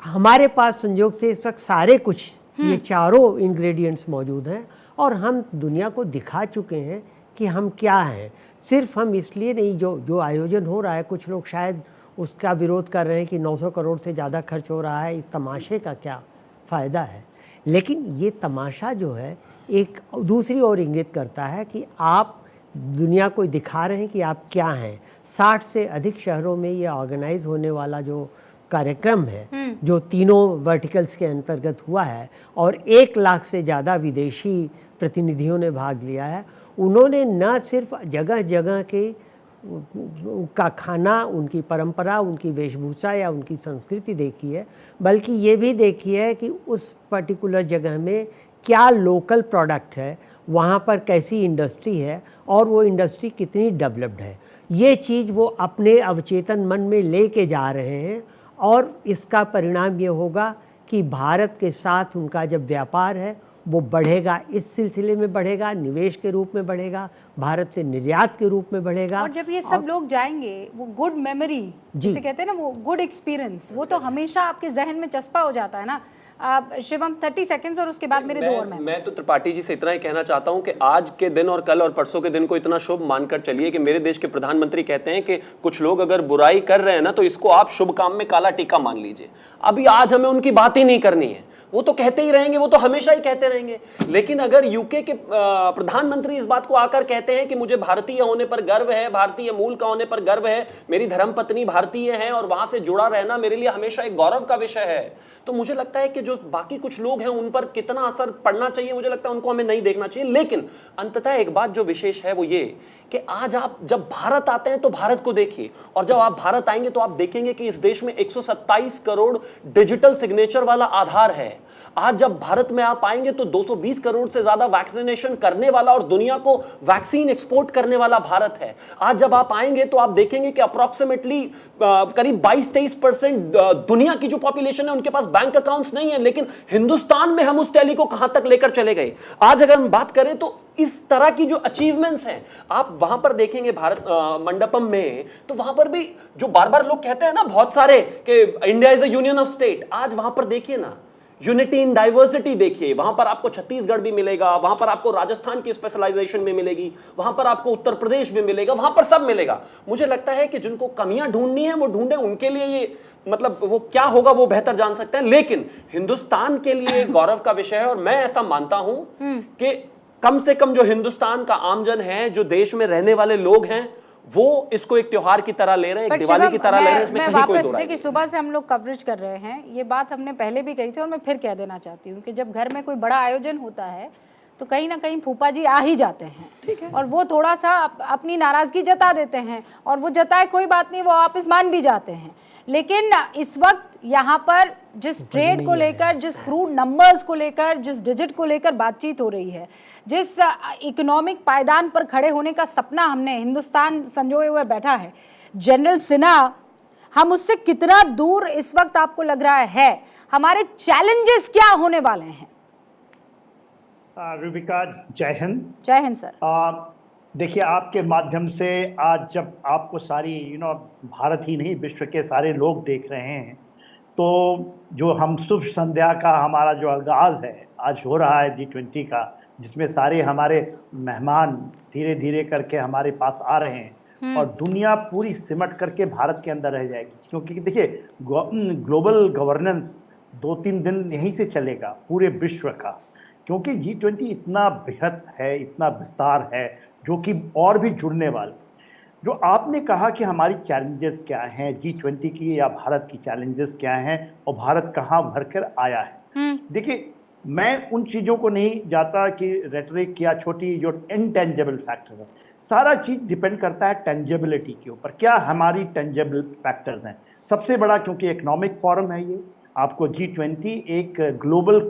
हमारे पास संयोग से इस वक्त सारे कुछ ये चारों इंग्रेडिएंट्स मौजूद हैं और हम दुनिया को दिखा चुके हैं कि हम क्या हैं। सिर्फ हम इसलिए नहीं, जो आयोजन हो रहा है, कुछ लोग शायद उसका विरोध कर रहे हैं कि 900 करोड़ से ज़्यादा खर्च हो रहा है, इस तमाशे का क्या फ़ायदा है। लेकिन ये तमाशा जो है एक दूसरी ओर इंगित करता है कि आप दुनिया को दिखा रहे हैं कि आप क्या हैं। 60 से अधिक शहरों में ये ऑर्गेनाइज होने वाला जो कार्यक्रम है, जो तीनों वर्टिकल्स के अंतर्गत हुआ है और 1 लाख से ज़्यादा विदेशी प्रतिनिधियों ने भाग लिया है, उन्होंने न सिर्फ जगह जगह के का खाना, उनकी परंपरा, उनकी वेशभूषा या उनकी संस्कृति देखी है, बल्कि ये भी देखी है कि उस पर्टिकुलर जगह में क्या लोकल प्रोडक्ट है, वहाँ पर कैसी इंडस्ट्री है और वो इंडस्ट्री कितनी डेवलप्ड है। ये चीज़ वो अपने अवचेतन मन में लेके जा रहे हैं और इसका परिणाम ये होगा कि भारत के साथ उनका जब व्यापार है वो बढ़ेगा, इस सिलसिले में बढ़ेगा, निवेश के रूप में बढ़ेगा, भारत से निर्यात के रूप में बढ़ेगा। और जब ये सब लोग जाएंगे, वो गुड मेमोरी जिसे कहते हैं ना, वो गुड एक्सपीरियंस, वो तो हमेशा आपके जहन में चस्पा हो जाता है ना। शिवम 30 सेकंड्स और उसके बाद मेरे 2 और मैं तो त्रिपाठी जी से इतना ही कहना चाहता हूं कि आज के दिन और कल और परसों के दिन को इतना शुभ मानकर चलिए कि मेरे देश के प्रधानमंत्री कहते हैं कि कुछ लोग अगर बुराई कर रहे हैं ना तो इसको आप शुभ काम में काला टीका मान लीजिए। अभी आज हमें उनकी बात ही नहीं करनी है, वो तो कहते ही रहेंगे, वो तो हमेशा ही कहते रहेंगे। लेकिन अगर यूके के प्रधानमंत्री इस बात को आकर कहते हैं कि मुझे भारतीय होने पर गर्व है, भारतीय मूल का होने पर गर्व है, मेरी धर्मपत्नी भारतीय है और वहां से जुड़ा रहना मेरे लिए हमेशा एक गौरव का विषय है, तो मुझे लगता है कि जो बाकी कुछ लोग हैं उन पर कितना असर पड़ना चाहिए, मुझे लगता है उनको हमें नहीं देखना चाहिए। लेकिन अंततः एक बात जो विशेष है वो ये कि आज आप जब भारत आते हैं तो भारत को देखिए, और जब आप भारत आएंगे तो आप देखेंगे कि इस देश में 127 करोड़ डिजिटल सिग्नेचर वाला आधार है। आज जब भारत में आप आएंगे तो 220 करोड़ से ज्यादा वैक्सीनेशन करने वाला और दुनिया को वैक्सीन एक्सपोर्ट करने वाला भारत है। आज जब आप आएंगे तो आप देखेंगे कि अप्रोक्सीमेटली करीब 22-23% दुनिया की जो पॉपुलेशन है उनके पास बैंक अकाउंट्स नहीं है, लेकिन हिंदुस्तान में हम उस टैली को कहां तक लेकर चले गए। आज अगर हम बात करें तो इस तरह की जो अचीवमेंट्स हैं आप वहां पर देखेंगे भारत मंडपम में, तो वहां पर भी जो बार बार लोग कहते हैं ना बहुत सारे कि India is a union of state, आज वहां पर देखिए ना यूनिटी इन डाइवर्सिटी देखिए, वहां पर आपको छत्तीसगढ़ भी मिलेगा, वहां पर आपको राजस्थान की स्पेशलाइजेशन में मिलेगी, वहां पर आपको उत्तर प्रदेश भी मिलेगा, वहां पर सब मिलेगा। मुझे लगता है कि जिनको कमियां ढूंढनी है वो ढूंढे, उनके लिए ये मतलब वो क्या होगा वो बेहतर जान सकते हैं, लेकिन हिंदुस्तान के लिए गौरव का विषय है। और मैं ऐसा मानता हूं कि कम से कम जो हिंदुस्तान का आमजन है, जो देश में रहने वाले लोग हैं, वो इसको एक त्योहार की तरह ले रहे हैं, एक दिवाली की तरह ले रहे हैं। इसमें कहीं कोई दो राय नहीं। सुबह से हम लोग कवरेज कर रहे हैं, ये बात हमने पहले भी कही थी और मैं फिर कह देना चाहती हूँ कि जब घर में कोई बड़ा आयोजन होता है तो कहीं ना कहीं फूफा जी आ ही जाते हैं और वो थोड़ा सा अपनी नाराजगी जता देते हैं और वो जताए कोई बात नहीं, वो वापस मान भी जाते हैं। लेकिन इस वक्त यहाँ पर जिस ट्रेड को लेकर, जिस क्रूड नंबर्स को लेकर, जिस डिजिट को लेकर बातचीत हो रही है, जिस इकोनॉमिक पायदान पर खड़े होने का सपना हमने हिंदुस्तान संजोए हुए बैठा है, जनरल सिन्हा, हम उससे कितना दूर इस वक्त आपको लग रहा है? हमारे चैलेंजेस क्या होने वाले हैं? रूबिका, जय हिंद। जय हिंद सर। देखिए, आपके माध्यम से आज जब आपको सारी भारत ही नहीं विश्व के सारे लोग देख रहे हैं, तो जो हम शुभ संध्या का हमारा जो आगाज़ है आज हो रहा है G20 का, जिसमें सारे हमारे मेहमान धीरे धीरे करके हमारे पास आ रहे हैं और दुनिया पूरी सिमट करके भारत के अंदर रह जाएगी। क्योंकि देखिए, ग्लोबल गवर्नेंस 2-3 दिन यहीं से चलेगा पूरे विश्व का, क्योंकि G20 इतना बेहद है, इतना विस्तार है, जो कि और भी जुड़ने वाले। जो आपने कहा कि हमारी चैलेंजेस क्या हैं G20 की, या भारत की चैलेंजेस क्या हैं और भारत कहाँ भर कर आया है। देखिए, मैं उन चीज़ों को नहीं जाता कि रेटरिक या छोटी जो इनटेंजिबल फैक्टर है, सारा चीज़ डिपेंड करता है टेंजिबिलिटी के ऊपर। क्या हमारी टेंजिबल फैक्टर्स हैं? सबसे बड़ा, क्योंकि इकोनॉमिक फोरम है ये, आपको G20 एक ग्लोबल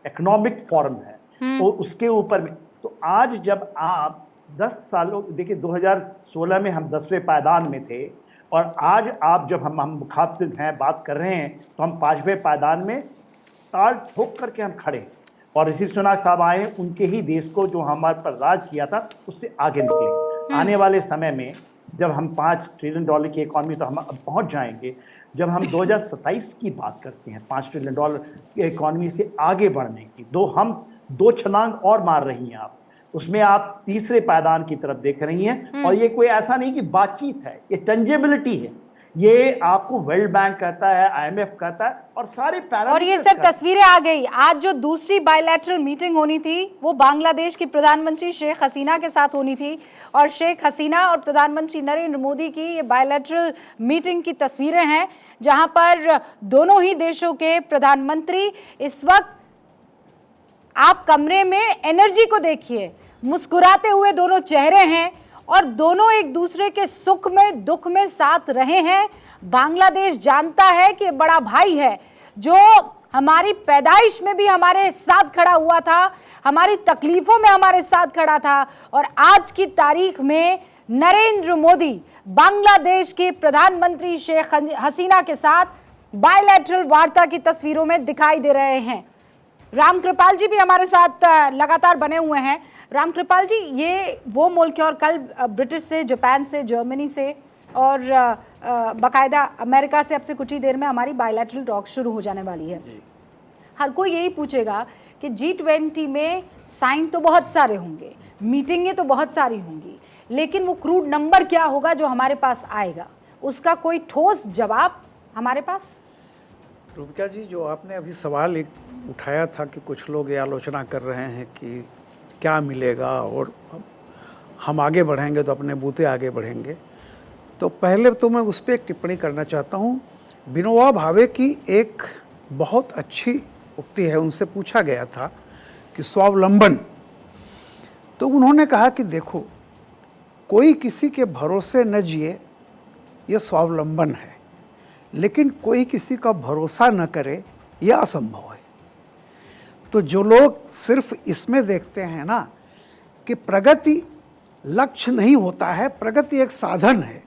इकोनॉमिक फोरम है, तो उसके ऊपर में तो आज जब आप 10 सालों, देखिए 2016 में हम 10वें पायदान में थे, और आज आप जब हम मुखातिब हैं, बात कर रहे हैं, तो हम 5वें पायदान में ताल ठोक करके हम खड़े हैं। और ऋषि सुनक साहब आए, उनके ही देश को जो हमारे पर राज किया था उससे आगे निकले। आने वाले समय में जब हम $5 ट्रिलियन की इकॉनमी, तो हम अब पहुंच जाएंगे। जब हम 2027 की बात करते हैं, $5 ट्रिलियन की इकॉनमी से आगे बढ़ने की, हम 2 छलांग और मार रही हैं आप, उसमें आप तीसरे पायदान की तरफ देख रही हैं। और ये कोई ऐसा नहीं कि बातचीत है, ये टेंजिबिलिटी है। ये आपको वर्ल्ड बैंक कहता है, IMF कहता है, और सारे पैरामीटर्स। और ये सर तस्वीरें आ गई। आज जो दूसरी बायलैटरल मीटिंग होनी थी वो बांग्लादेश की प्रधानमंत्री शेख हसीना के साथ होनी थी, और शेख हसीना और प्रधानमंत्री नरेंद्र मोदी की ये बायलैटरल मीटिंग की तस्वीरें हैं, जहां पर दोनों ही देशों के प्रधानमंत्री इस वक्त, आप कमरे में एनर्जी को देखिए, मुस्कुराते हुए दोनों चेहरे हैं और दोनों एक दूसरे के सुख में दुख में साथ रहे हैं। बांग्लादेश जानता है कि बड़ा भाई है, जो हमारी पैदाइश में भी हमारे साथ खड़ा हुआ था, हमारी तकलीफों में हमारे साथ खड़ा था, और आज की तारीख में नरेंद्र मोदी बांग्लादेश के प्रधानमंत्री शेख हसीना के साथ बायलैटरल वार्ता की तस्वीरों में दिखाई दे रहे हैं। रामकृपाल जी भी हमारे साथ लगातार बने हुए हैं। रामकृपाल जी, ये वो मुल्क है, और कल ब्रिटिश से, जापान से, जर्मनी से और बाकायदा अमेरिका से अब से कुछ ही देर में हमारी बायलैटरल टॉक शुरू हो जाने वाली है। हर कोई यही पूछेगा कि G20 में साइन तो बहुत सारे होंगे, मीटिंगें तो बहुत सारी होंगी, लेकिन वो क्रूड नंबर क्या होगा जो हमारे पास आएगा, उसका कोई ठोस जवाब हमारे पास? रूबिका जी, जो आपने अभी सवाल एक उठाया था कि कुछ लोग ये आलोचना कर रहे हैं कि क्या मिलेगा और हम आगे बढ़ेंगे तो अपने बूते आगे बढ़ेंगे, तो पहले तो मैं उस पर एक टिप्पणी करना चाहता हूँ। विनोबा भावे की एक बहुत अच्छी उक्ति है, उनसे पूछा गया था कि स्वावलंबन, तो उन्होंने कहा कि देखो, कोई किसी के भरोसे न जिए, ये स्वावलंबन है, लेकिन कोई किसी का भरोसा न करे, यह असंभव है। तो जो लोग सिर्फ इसमें देखते हैं ना कि प्रगति लक्ष्य नहीं होता है, प्रगति एक साधन है,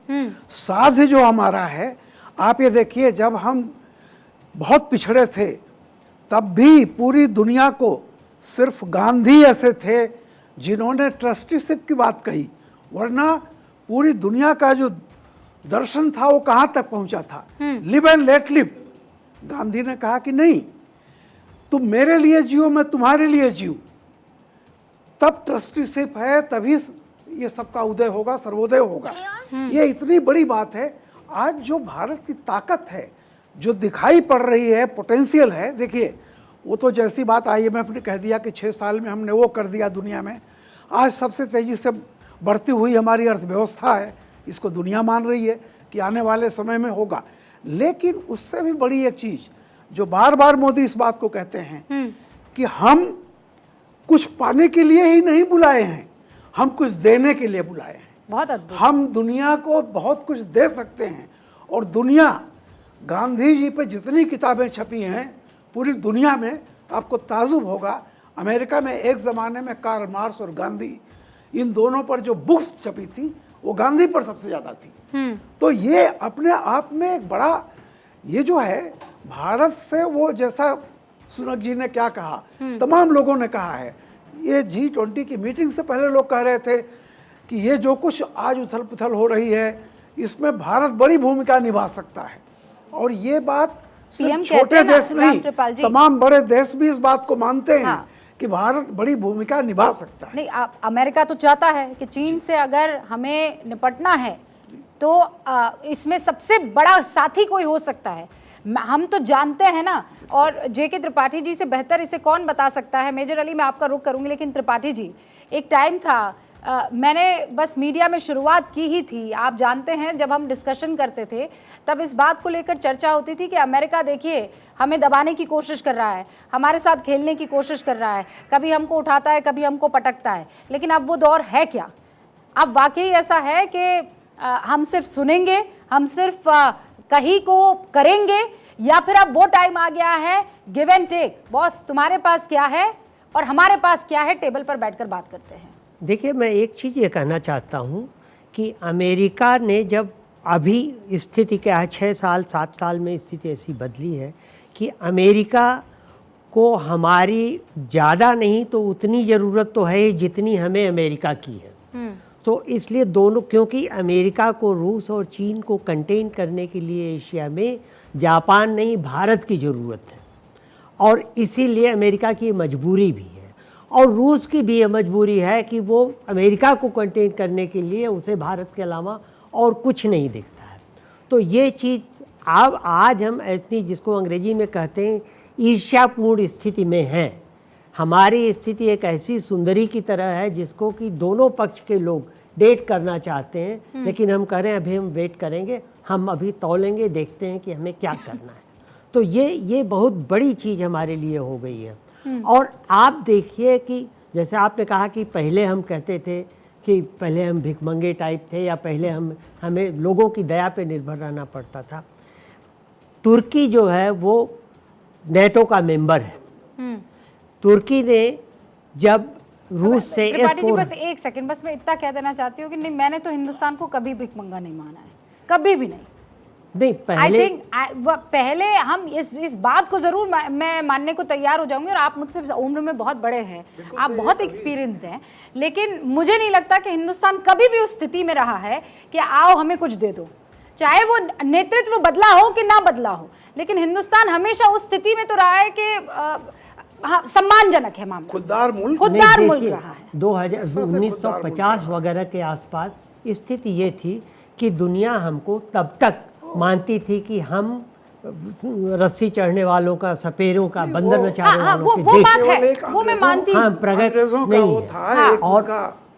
साध्य जो हमारा है, आप ये देखिए, जब हम बहुत पिछड़े थे तब भी पूरी दुनिया को सिर्फ गांधी ऐसे थे जिन्होंने ट्रस्टीशिप की बात कही, वरना पूरी दुनिया का जो दर्शन था वो कहाँ तक पहुँचा था, live and let live. Gandhi ने कहा कि नहीं, तुम मेरे लिए जियो, मैं तुम्हारे लिए जीऊं, तब ट्रस्टीशिप है, तभी ये सबका उदय होगा, सर्वोदय होगा। ये इतनी बड़ी बात है। आज जो भारत की ताकत है, जो दिखाई पड़ रही है, पोटेंशियल है, देखिए, वो तो जैसी बात IMF ने कह दिया कि 6 साल में हमने वो कर दिया दुनिया में, आज सबसे तेज़ी से बढ़ती हुई हमारी अर्थव्यवस्था है, इसको दुनिया मान रही है कि आने वाले समय में होगा। लेकिन उससे भी बड़ी एक चीज़ जो बार बार मोदी इस बात को कहते हैं कि हम कुछ पाने के लिए ही नहीं बुलाए हैं, हम कुछ देने के लिए बुलाए हैं। बहुत अद्भुत। हम दुनिया को बहुत कुछ दे सकते हैं और दुनिया, गांधी जी पे जितनी किताबें छपी हैं पूरी दुनिया में, आपको ताजुब होगा अमेरिका में एक ज़माने में कार्ल मार्क्स और गांधी, इन दोनों पर जो बुक्स छपी थी वो गांधी पर सबसे ज़्यादा थी। तो ये अपने आप में एक बड़ा, ये जो है भारत से, वो जैसा सुनक जी ने क्या कहा, तमाम लोगों ने कहा है, ये G20 की मीटिंग से पहले लोग कह रहे थे कि ये जो कुछ आज उथल पुथल हो रही है इसमें भारत बड़ी भूमिका निभा सकता है। और ये बात सिर्फ छोटे देश नहीं, तमाम बड़े देश भी इस बात को मानते हैं कि भारत बड़ी भूमिका निभा सकता है। नहीं, अमेरिका तो चाहता है कि चीन से अगर हमें निपटना है तो इसमें सबसे बड़ा साथी कोई हो सकता है, हम तो जानते हैं ना। और जेके त्रिपाठी जी से बेहतर इसे कौन बता सकता है। मेजर अली, मैं आपका रुख करूंगी, लेकिन त्रिपाठी जी, एक टाइम था, मैंने बस मीडिया में शुरुआत की ही थी, आप जानते हैं, जब हम डिस्कशन करते थे तब इस बात को लेकर चर्चा होती थी कि अमेरिका देखिए हमें दबाने की कोशिश कर रहा है, हमारे साथ खेलने की कोशिश कर रहा है, कभी हमको उठाता है, कभी हमको पटकता है। लेकिन अब वो दौर है क्या? अब वाकई ऐसा है कि हम सिर्फ सुनेंगे, हम सिर्फ कहीं को करेंगे, या फिर अब वो टाइम आ गया है गिव एंड टेक, बॉस तुम्हारे पास क्या है और हमारे पास क्या है, टेबल पर बैठकर बात करते हैं। देखिए, मैं एक चीज़ ये कहना चाहता हूँ कि अमेरिका ने जब अभी स्थिति क्या है, 6 साल 7 साल में स्थिति ऐसी बदली है कि अमेरिका को हमारी ज़्यादा नहीं तो उतनी ज़रूरत तो है जितनी हमें अमेरिका की है। तो इसलिए दोनों, क्योंकि अमेरिका को रूस और चीन को कंटेन करने के लिए एशिया में जापान नहीं भारत की ज़रूरत है, और इसीलिए अमेरिका की मजबूरी भी है, और रूस की भी ये मजबूरी है कि वो अमेरिका को कंटेन करने के लिए उसे भारत के अलावा और कुछ नहीं दिखता है। तो ये चीज़ अब आज हम ऐसी, जिसको अंग्रेजी में कहते हैं ईर्ष्यापूर्ण स्थिति में हैं। हमारी स्थिति एक ऐसी सुंदरी की तरह है जिसको कि दोनों पक्ष के लोग डेट करना चाहते हैं, लेकिन हम कह रहे हैं अभी हम वेट करेंगे, हम अभी तौलेंगे, देखते हैं कि हमें क्या करना है। तो ये बहुत बड़ी चीज़ हमारे लिए हो गई है। और आप देखिए कि जैसे आपने कहा कि पहले हम कहते थे कि पहले हम भिखमंगे टाइप थे, या पहले हमें लोगों की दया पे निर्भर रहना पड़ता था। तुर्की जो है वो नेटो का मेंबर है। तुर्की ने जब रूस से त्रिपाठी जी, बस एक सेकंड, बस मैं इतना कह देना चाहती हूँ कि नहीं, मैंने तो हिंदुस्तान को कभी भिखमंगा नहीं माना है, कभी भी नहीं। पहले पहले हम इस बात को जरूर मैं मानने को तैयार हो जाऊंगी, और आप मुझसे उम्र में बहुत बड़े हैं, आप बहुत एक्सपीरियंस हैं, लेकिन मुझे नहीं लगता कि हिंदुस्तान कभी भी उस स्थिति में रहा है कि आओ हमें कुछ दे दो, चाहे वो नेतृत्व बदला हो कि ना बदला हो, लेकिन हिंदुस्तान हमेशा उस स्थिति में तो रहा है कि हाँ, सम्मानजनक है मामला, खुददार मुल्क रहा है। 1950 वगैरह के आसपास स्थिति ये थी कि दुनिया हमको तब तक मानती थी कि हम रस्सी चढ़ने वालों का, सपेरों का, बंदर नचाने वालों के वो बात है, वो मैं मानती हूँ, प्रगत नहीं है। और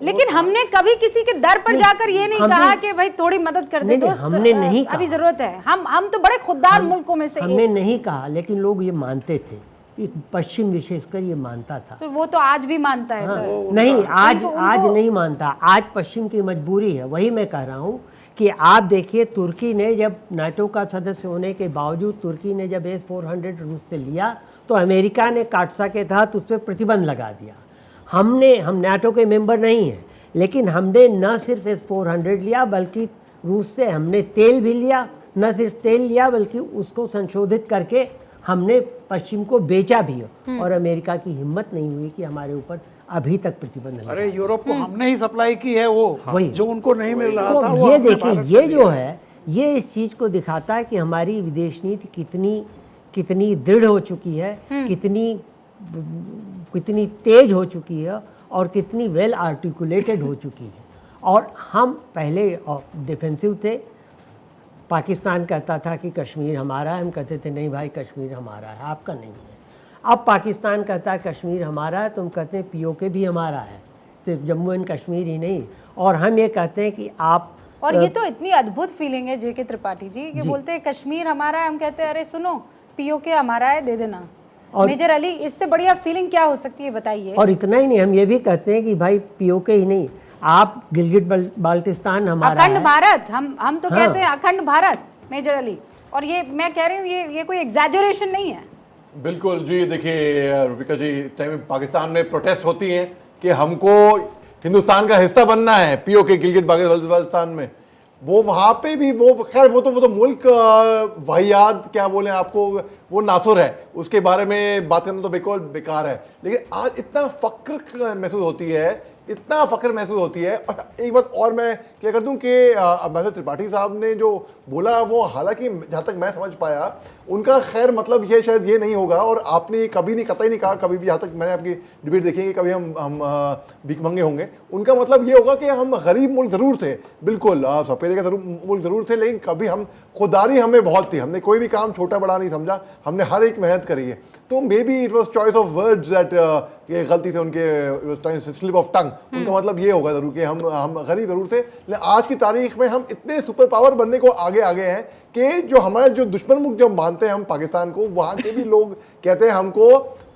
लेकिन हमने कभी किसी के दर पर जाकर ये नहीं कहा कि भाई थोड़ी मदद कर दे दोस्त, हमने नहीं कहा, अभी जरूरत है। हम तो बड़े खुददार मुल्कों में से हमने नहीं कहा, लेकिन लोग ये मानते थे, पश्चिम विशेषकर ये मानता था। तो वो तो आज भी मानता है सर। नहीं, आज नहीं मानता, आज पश्चिम की मजबूरी है। वही मैं कह रहा हूँ कि आप देखिए, तुर्की ने जब नाटो का सदस्य होने के बावजूद तुर्की ने जब S-400 रूस से लिया तो अमेरिका ने काटसा के तहत उस पर प्रतिबंध लगा दिया। हम नाटो के मेंबर नहीं हैं, लेकिन हमने न सिर्फ S-400 लिया बल्कि रूस से हमने तेल भी लिया, न सिर्फ तेल लिया बल्कि उसको संशोधित करके हमने पश्चिम को बेचा भी, और अमेरिका की हिम्मत नहीं हुई कि हमारे ऊपर अभी तक प्रतिबंध लगा। अरे यूरोप को हमने ही सप्लाई की है वो जो उनको नहीं मिल रहा था। ये देखिए, ये जो है ये इस चीज़ को दिखाता है कि हमारी विदेश नीति कितनी दृढ़ हो चुकी है, कितनी तेज हो चुकी है, और कितनी वेल आर्टिकुलेटेड हो चुकी है। और हम पहले डिफेंसिव थे, पाकिस्तान कहता था कि कश्मीर हमारा है, हम कहते थे नहीं भाई कश्मीर हमारा है, आपका नहीं है। अब पाकिस्तान कहता है कश्मीर हमारा है, तुम कहते हैं POK भी हमारा है, सिर्फ जम्मू एंड कश्मीर ही नहीं। और हम ये कहते हैं कि आप, और ये तो इतनी अद्भुत फीलिंग है जेके त्रिपाठी जी कि बोलते हैं कश्मीर हमारा है, हम कहते हैं अरे सुनो POK हमारा है, दे देना। मेजर अली, इससे बढ़िया फीलिंग क्या हो सकती है बताइए। और इतना ही नहीं, हम ये भी कहते हैं कि भाई POK ही नहीं, आप गिलगिट बाल्टिस्तान हमारा अखंड भारत, हम तो कहते हैं अखंड भारत, मेजर अली, और ये मैं कह रही हूँ ये कोई एग्जैजरेशन नहीं है। बिल्कुल जी, देखिए रुबिका जी, टाइम पाकिस्तान में प्रोटेस्ट होती हैं कि हमको हिंदुस्तान का हिस्सा बनना है, पीओके गिलगित बाल्टिस्तान में, वो वहाँ पे भी वो खैर वो तो मुल्क वाहियात क्या बोले आपको, वो नासुर है, उसके बारे में बात करना तो बिल्कुल बेकार है। लेकिन आज इतना फ़ख्र महसूस होती है, इतना फ़ख्र महसूस होती है। और एक बात और मैं क्लियर कर दूं कि अम्बेसडर त्रिपाठी साहब ने जो बोला वो, हालांकि जहाँ तक मैं समझ पाया उनका खैर मतलब ये शायद ये नहीं होगा, और आपने कभी नहीं, कतई नहीं कहा कभी भी, जहाँ तक मैंने आपकी डिबेट देखी कि कभी हम भिखमंगे होंगे। उनका मतलब ये होगा कि हम गरीब मुल्क ज़रूर थे, बिल्कुल सफ़ेद का मुल्क ज़रूर थे, लेकिन कभी हम खुदारी हमें बहुत थी, हमने कोई भी काम छोटा बड़ा नहीं समझा, हमने हर एक मेहनत करी है। तो may be it was choice of words that, ये गलती थे उनके, स्लिप ऑफ टंग, उनका मतलब ये होगा ज़रूर कि हम गरीब ज़रूर थे, लेकिन आज की तारीख में हम इतने सुपर पावर बनने को आगे हैं कि जो हमारे जो दुश्मन मुल्क जब मानते हैं हम पाकिस्तान को, वहाँ के भी लोग कहते हैं हमको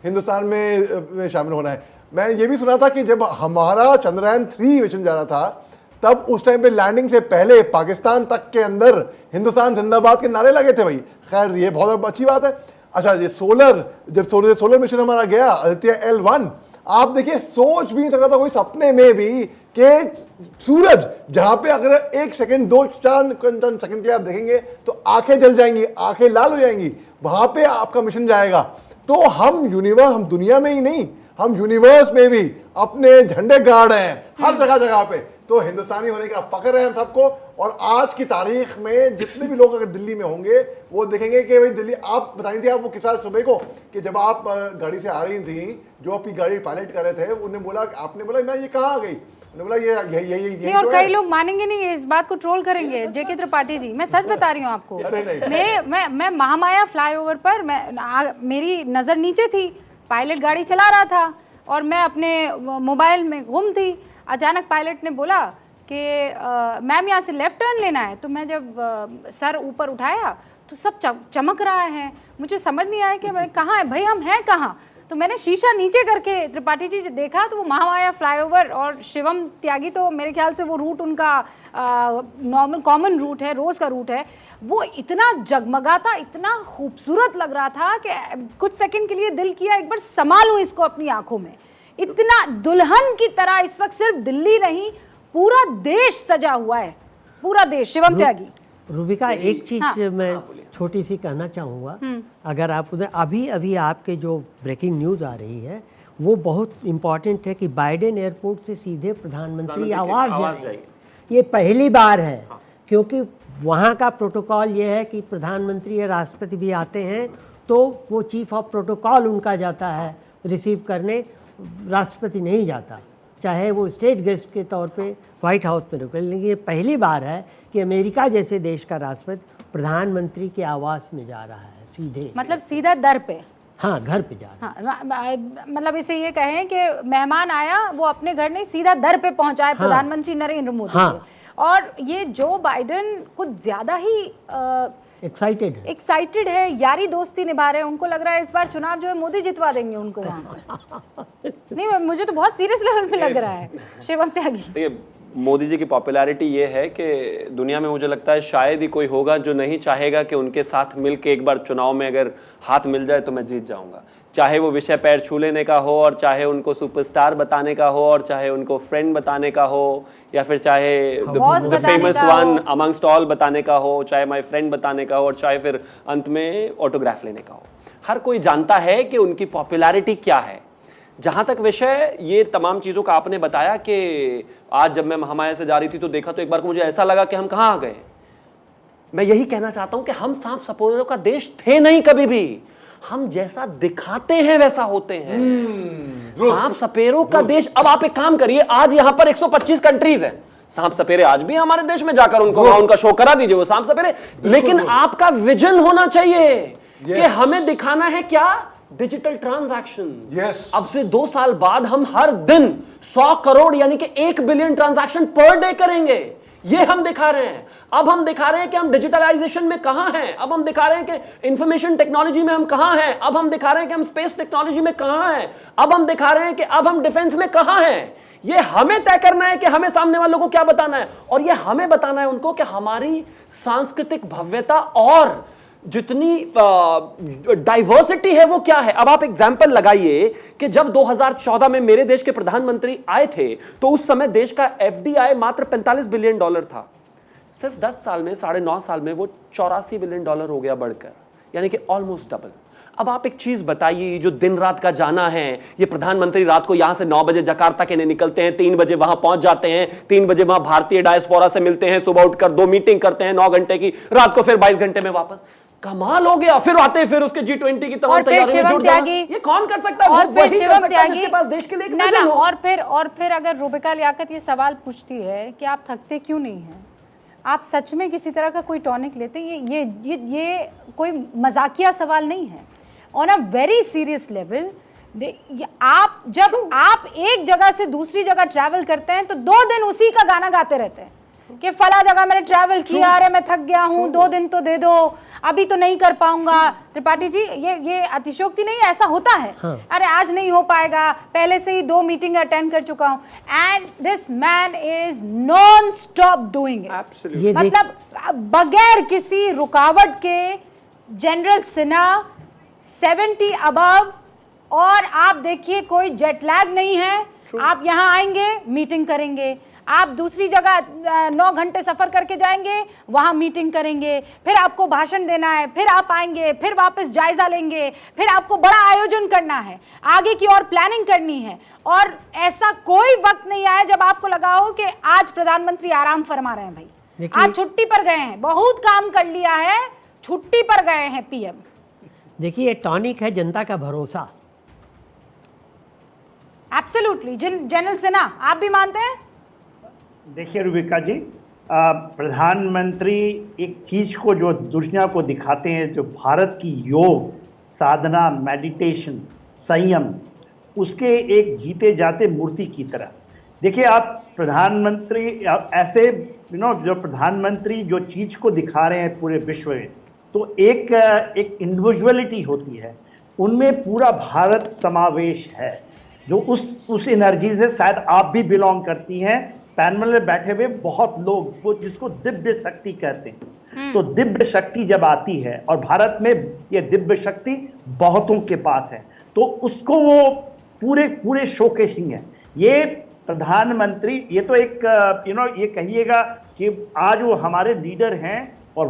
हिंदुस्तान में शामिल होना है। मैं ये भी सुना था कि जब हमारा चंद्रयान 3 मिशन जा रहा था, तब उस टाइम पे लैंडिंग से पहले पाकिस्तान तक के अंदर हिंदुस्तान जिंदाबाद के नारे लगे थे भाई। खैर ये बहुत अच्छी बात है। अच्छा, ये जब सोलर मिशन हमारा गया आदित्य L1, आप देखिए सोच भी नहीं सकता था कोई सपने में भी कि सूरज जहां पे अगर 1 सेकंड 2-4 सेकंड के लिए आप देखेंगे तो आंखें जल जाएंगी, आंखें लाल हो जाएंगी, वहां पे आपका मिशन जाएगा। तो हम दुनिया में ही नहीं, हम यूनिवर्स में भी अपने झंडे गाड़ रहे हैं हर जगह पे। तो हिंदुस्तानी होने का फख्र है हम सबको। और आज की तारीख में जितने भी लोग अगर दिल्ली में होंगे वो देखेंगे कि भाई दिल्ली, आप बताई थी आप वो किसान सुबह को कि जब आप गाड़ी से आ रही थी, जो आपकी गाड़ी पायलट कर रहे थे, उन्हें बोला, आपने बोला मैं ये कहाँ आ गई, उन्होंने बोला ये नहीं, और कई लोग मानेंगे नहीं, इस बात को ट्रोल करेंगे। जेके त्रिपाठी जी, मैं सच बता रही हूँ आपको, मैं महामाया फ्लाईओवर पर मेरी नज़र नीचे थी, पायलट गाड़ी चला रहा था और मैं अपने मोबाइल में गुम थी। अचानक पायलट ने बोला कि मैम यहाँ से लेफ़्ट टर्न लेना है। तो मैं जब सर ऊपर उठाया तो सब चमक रहा है, मुझे समझ नहीं आया कि मैंने कहाँ है भाई, हम हैं कहाँ। तो मैंने शीशा नीचे करके त्रिपाठी जी देखा तो वो महामाया फ्लाईओवर और शिवम त्यागी, तो मेरे ख्याल से वो रूट उनका नॉर्मल कॉमन रूट है, रोज़ का रूट है, वो इतना जगमगाता, इतना खूबसूरत लग रहा था कि कुछ सेकंड के लिए दिल किया एक बार संभालूं इसको अपनी आंखों में। इतना दुल्हन की तरह इस वक्त सिर्फ दिल्ली नहीं, पूरा देश सजा हुआ है, पूरा देश। शिवम त्यागी। रुबिका, एक चीज मैं छोटी सी कहना चाहूँगा, अगर आप उधर अभी आपके जो ब्रेकिंग न्यूज़ आ रही है वो बहुत इम्पॉर्टेंट है कि बाइडेन एयरपोर्ट से सीधे प्रधानमंत्री आवास जाए। ये पहली बार है, क्योंकि वहाँ का प्रोटोकॉल ये है कि प्रधानमंत्री या राष्ट्रपति भी आते हैं तो वो चीफ ऑफ प्रोटोकॉल उनका जाता है रिसीव करने, राष्ट्रपति नहीं जाता, चाहे वो स्टेट गेस्ट के तौर पे व्हाइट हाउस में रुके। लेकिन ये पहली बार है कि अमेरिका जैसे देश का राष्ट्रपति प्रधानमंत्री के आवास में जा रहा है सीधे, मतलब सीधा दर पे, हाँ घर पे जा रहा है। हाँ, मतलब इसे ये कहें कि मेहमान आया वो अपने घर नहीं, सीधा दर पे पहुंचा है प्रधानमंत्री नरेंद्र मोदी। और ये जो बाइडेन कुछ ज़्यादा ही एक्साइटेड है, यारी दोस्ती निभा रहे हैं, उनको लग रहा है इस बार चुनाव जो है मोदी जितवा देंगे उनको वहाँ पर। नहीं, मुझे तो बहुत सीरियस लेवल पे लग रहा है। शिवम त्यागी, देखिए मोदी जी की पॉपुलैरिटी ये है कि दुनिया में मुझे लगता है शायद ही कोई होगा जो नहीं चाहेगा कि उनके साथ मिल के एक बार चुनाव में अगर हाथ मिल जाए तो मैं जीत जाऊंगा। चाहे वो विषय पैर छू लेने का हो, और चाहे उनको सुपरस्टार बताने का हो, और चाहे उनको फ्रेंड बताने का हो, या फिर चाहे the famous one amongst all बताने का हो, चाहे माय फ्रेंड बताने का हो, और चाहे फिर अंत में ऑटोग्राफ लेने का हो। हर कोई जानता है कि उनकी पॉपुलैरिटी क्या है। जहाँ तक विषय ये तमाम चीज़ों का आपने बताया कि आज जब मैं महामाया से जा रही थी तो देखा तो एक बार को मुझे ऐसा लगा कि हम कहाँ आ गए। मैं यही कहना चाहता हूँ कि हम सांप सपेरों का देश थे नहीं कभी भी, हम जैसा दिखाते हैं वैसा होते हैं। सांप सपेरों का देश। अब आप एक काम करिए, आज यहाँ पर 125 कंट्रीज हैं, सांप सपेरे आज भी हमारे देश में जाकर उनका शो करा दीजिए, वो सांप सपेरे। लेकिन आपका विजन होना चाहिए कि हमें दिखाना है क्या, डिजिटल ट्रांजैक्शन। अब से 2 साल बाद हम हर दिन 100 करोड़ यानी कि 1 बिलियन ट्रांजैक्शन पर डे करेंगे। ये हम दिखा रहे हैं। अब हम दिखा रहे हैं कि हम डिजिटलाइजेशन में कहां हैं, अब हम दिखा रहे हैं कि इंफॉर्मेशन टेक्नोलॉजी में हम कहां हैं, अब हम दिखा रहे हैं कि हम स्पेस टेक्नोलॉजी में कहां हैं, अब हम दिखा रहे हैं कि अब हम डिफेंस में कहां हैं। ये हमें तय करना है कि हमें सामने वालों को क्या बताना है, और ये हमें बताना है उनको कि हमारी सांस्कृतिक भव्यता और जितनी डाइवर्सिटी है वो क्या है। अब आप एग्जाम्पल लगाइए कि जब 2014 में मेरे देश के प्रधानमंत्री आए थे तो उस समय देश का एफडीआई मात्र $45 बिलियन था। सिर्फ 10 साल में, 9.5 साल में वो $84 बिलियन हो गया बढ़कर, यानी कि ऑलमोस्ट डबल। अब आप एक चीज बताइए, जो दिन रात का जाना है, ये प्रधानमंत्री रात को यहां से 9 बजे जकार्ता के लिए निकलते हैं, 3 बजे वहां पहुंच जाते हैं, 3 बजे वहां भारतीय डायस्पोरा से मिलते हैं, सुबह उठकर 2 मीटिंग करते हैं 9 घंटे की, रात को फिर 22 घंटे में वापस। कमाल हो गया। फिर आते हैं फिर उसके G20 की तमाम तैयारी में जुट जाना। ये कौन कर सकता है? और फिर शिवम त्यागी जिसके पास देश के लिए एक ना विजन हो। और फिर अगर रुबिका लियाकत ये सवाल पूछती है कि आप थकते क्यों नहीं हैं, आप सच में किसी तरह का कोई टॉनिक लेते हैं? ये कोई मजाकिया सवाल नहीं है। On a very serious level, आप जब आप एक जगह से दूसरी जगह ट्रैवल करते हैं तो 2 दिन उसी का गाना गाते रहते हैं कि फला जगह मैंने ट्रैवल किया, अरे मैं थक गया हूं, 2 दिन तो दे दो, अभी तो नहीं कर पाऊंगा। त्रिपाठी जी, ये अतिशयोक्ति नहीं, ऐसा होता है। अरे आज नहीं हो पाएगा, पहले से ही 2 मीटिंग अटेंड कर चुका हूं, and this man is non stop doing it. मतलब बगैर किसी रुकावट के जनरल सिन्हा 70 अबव, और आप देखिए कोई जेट लैग नहीं है। आप यहाँ आएंगे, मीटिंग करेंगे, आप दूसरी जगह 9 घंटे सफर करके जाएंगे, वहां मीटिंग करेंगे, फिर आपको भाषण देना है, फिर आप आएंगे, फिर वापस जायजा लेंगे, फिर आपको बड़ा आयोजन करना है, आगे की और प्लानिंग करनी है। और ऐसा कोई वक्त नहीं आया जब आपको लगा हो कि आज प्रधानमंत्री आराम फरमा रहे हैं। भाई आज छुट्टी पर गए हैं, बहुत काम कर लिया है, छुट्टी पर गए हैं पीएम। देखिए, टॉनिक है जनता का भरोसा। एब्सोल्युटली। जनरल सिन्हा, आप भी मानते हैं? देखिए रुबिका जी, प्रधानमंत्री एक चीज को जो दुनिया को दिखाते हैं, जो भारत की योग साधना, मेडिटेशन, संयम, उसके एक जीते जाते मूर्ति की तरह। देखिए आप प्रधानमंत्री ऐसे जो प्रधानमंत्री जो चीज को दिखा रहे हैं पूरे विश्व में, तो एक इंडिविजुअलिटी होती है, उनमें पूरा भारत समावेश है, जो उस एनर्जी से शायद आप भी बिलोंग करती हैं। पैनल में बैठे हुए बहुत लोग, वो जिसको दिव्य शक्ति कहते हैं, तो दिव्य शक्ति जब आती है, और भारत में ये दिव्य शक्ति बहुतों के पास है, तो उसको वो पूरे शोकेसिंग है। ये प्रधानमंत्री, ये तो एक ये कहिएगा कि आज वो हमारे लीडर हैं और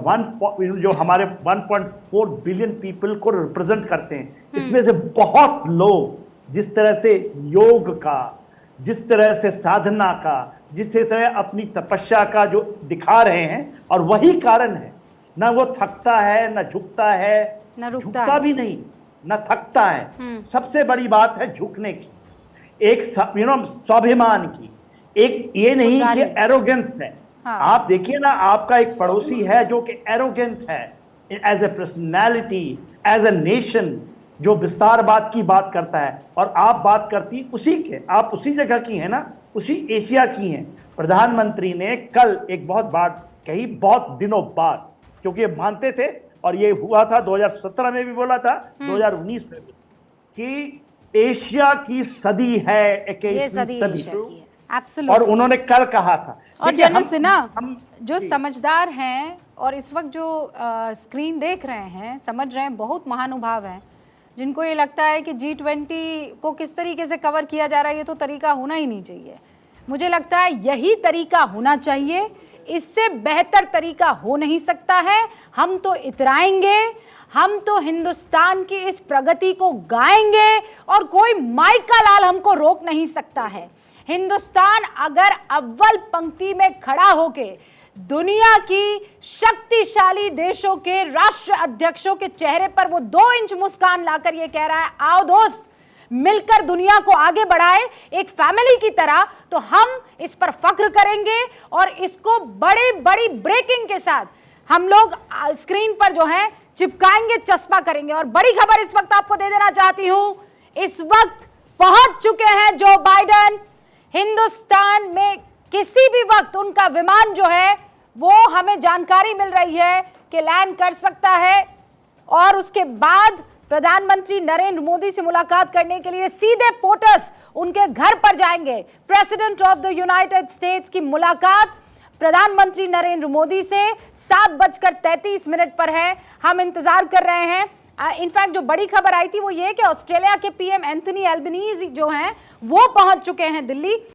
जो हमारे 1.4 बिलियन पीपल को रिप्रेजेंट करते हैं, इसमें से बहुत लोग जिस तरह से योग का, जिस तरह से साधना का, जिस तरह अपनी तपस्या का जो दिखा रहे हैं, और वही कारण है ना वो थकता है, ना झुकता है, ना रुकता झुकता है, भी नहीं, ना थकता है। सबसे बड़ी बात है झुकने की, एक स्वाभिमान की, एक ये नहीं कि एरोगेंस है। हाँ। आप देखिए ना, आपका एक पड़ोसी है जो कि एरोगेंट है as a personality, as a nation, जो विस्तारवाद की बात करता है, और आप बात करती आप उसी जगह की हैं ना, उसी एशिया की हैं। प्रधानमंत्री ने कल एक बहुत बात कही, बहुत दिनों बाद, क्योंकि ये मानते थे, और ये हुआ था 2017 में भी बोला था, 2019 में भी, कि एशिया की सदी है, 21वीं सदी, और उन्होंने कल कहा था। और जनरल सिन्हा जो समझदार हैं और इस वक्त जो स्क्रीन देख रहे हैं, समझ रहे हैं, बहुत महानुभाव हैं, जिनको ये लगता है कि G20 को किस तरीके से कवर किया जा रहा है, ये तो तरीका होना ही नहीं चाहिए। मुझे लगता है यही तरीका होना चाहिए, इससे बेहतर तरीका हो नहीं सकता है। हम तो इतराएंगे, हम तो हिंदुस्तान की इस प्रगति को गाएंगे, और कोई माइका लाल हमको रोक नहीं सकता है। हिंदुस्तान अगर अव्वल पंक्ति में खड़ा होके दुनिया की शक्तिशाली देशों के राष्ट्र अध्यक्षों के चेहरे पर वो 2 इंच मुस्कान लाकर ये कह रहा है, आओ दोस्त मिलकर दुनिया को आगे बढ़ाए एक फैमिली की तरह, तो हम इस पर फख्र करेंगे, और इसको बड़ी ब्रेकिंग के साथ हम लोग स्क्रीन पर जो है चिपकाएंगे, चस्पा करेंगे। और बड़ी खबर इस वक्त आपको दे देना चाहती हूं, इस वक्त पहुंच चुके हैं जो बाइडेन हिंदुस्तान में किसी भी वक्त उनका विमान जो है वो हमें जानकारी मिल रही है कि लैंड कर सकता है और उसके बाद प्रधानमंत्री नरेंद्र मोदी से मुलाकात करने के लिए सीधे पोटस उनके घर पर जाएंगे। President of the United states की मुलाकात प्रधानमंत्री नरेंद्र मोदी से 7:33 पर है। हम इंतजार कर रहे हैं। इनफैक्ट जो बड़ी खबर आई थी वो ये कि ऑस्ट्रेलिया के पीएम एंथनी एल्बनीज जो हैं वो पहुंच चुके हैं दिल्ली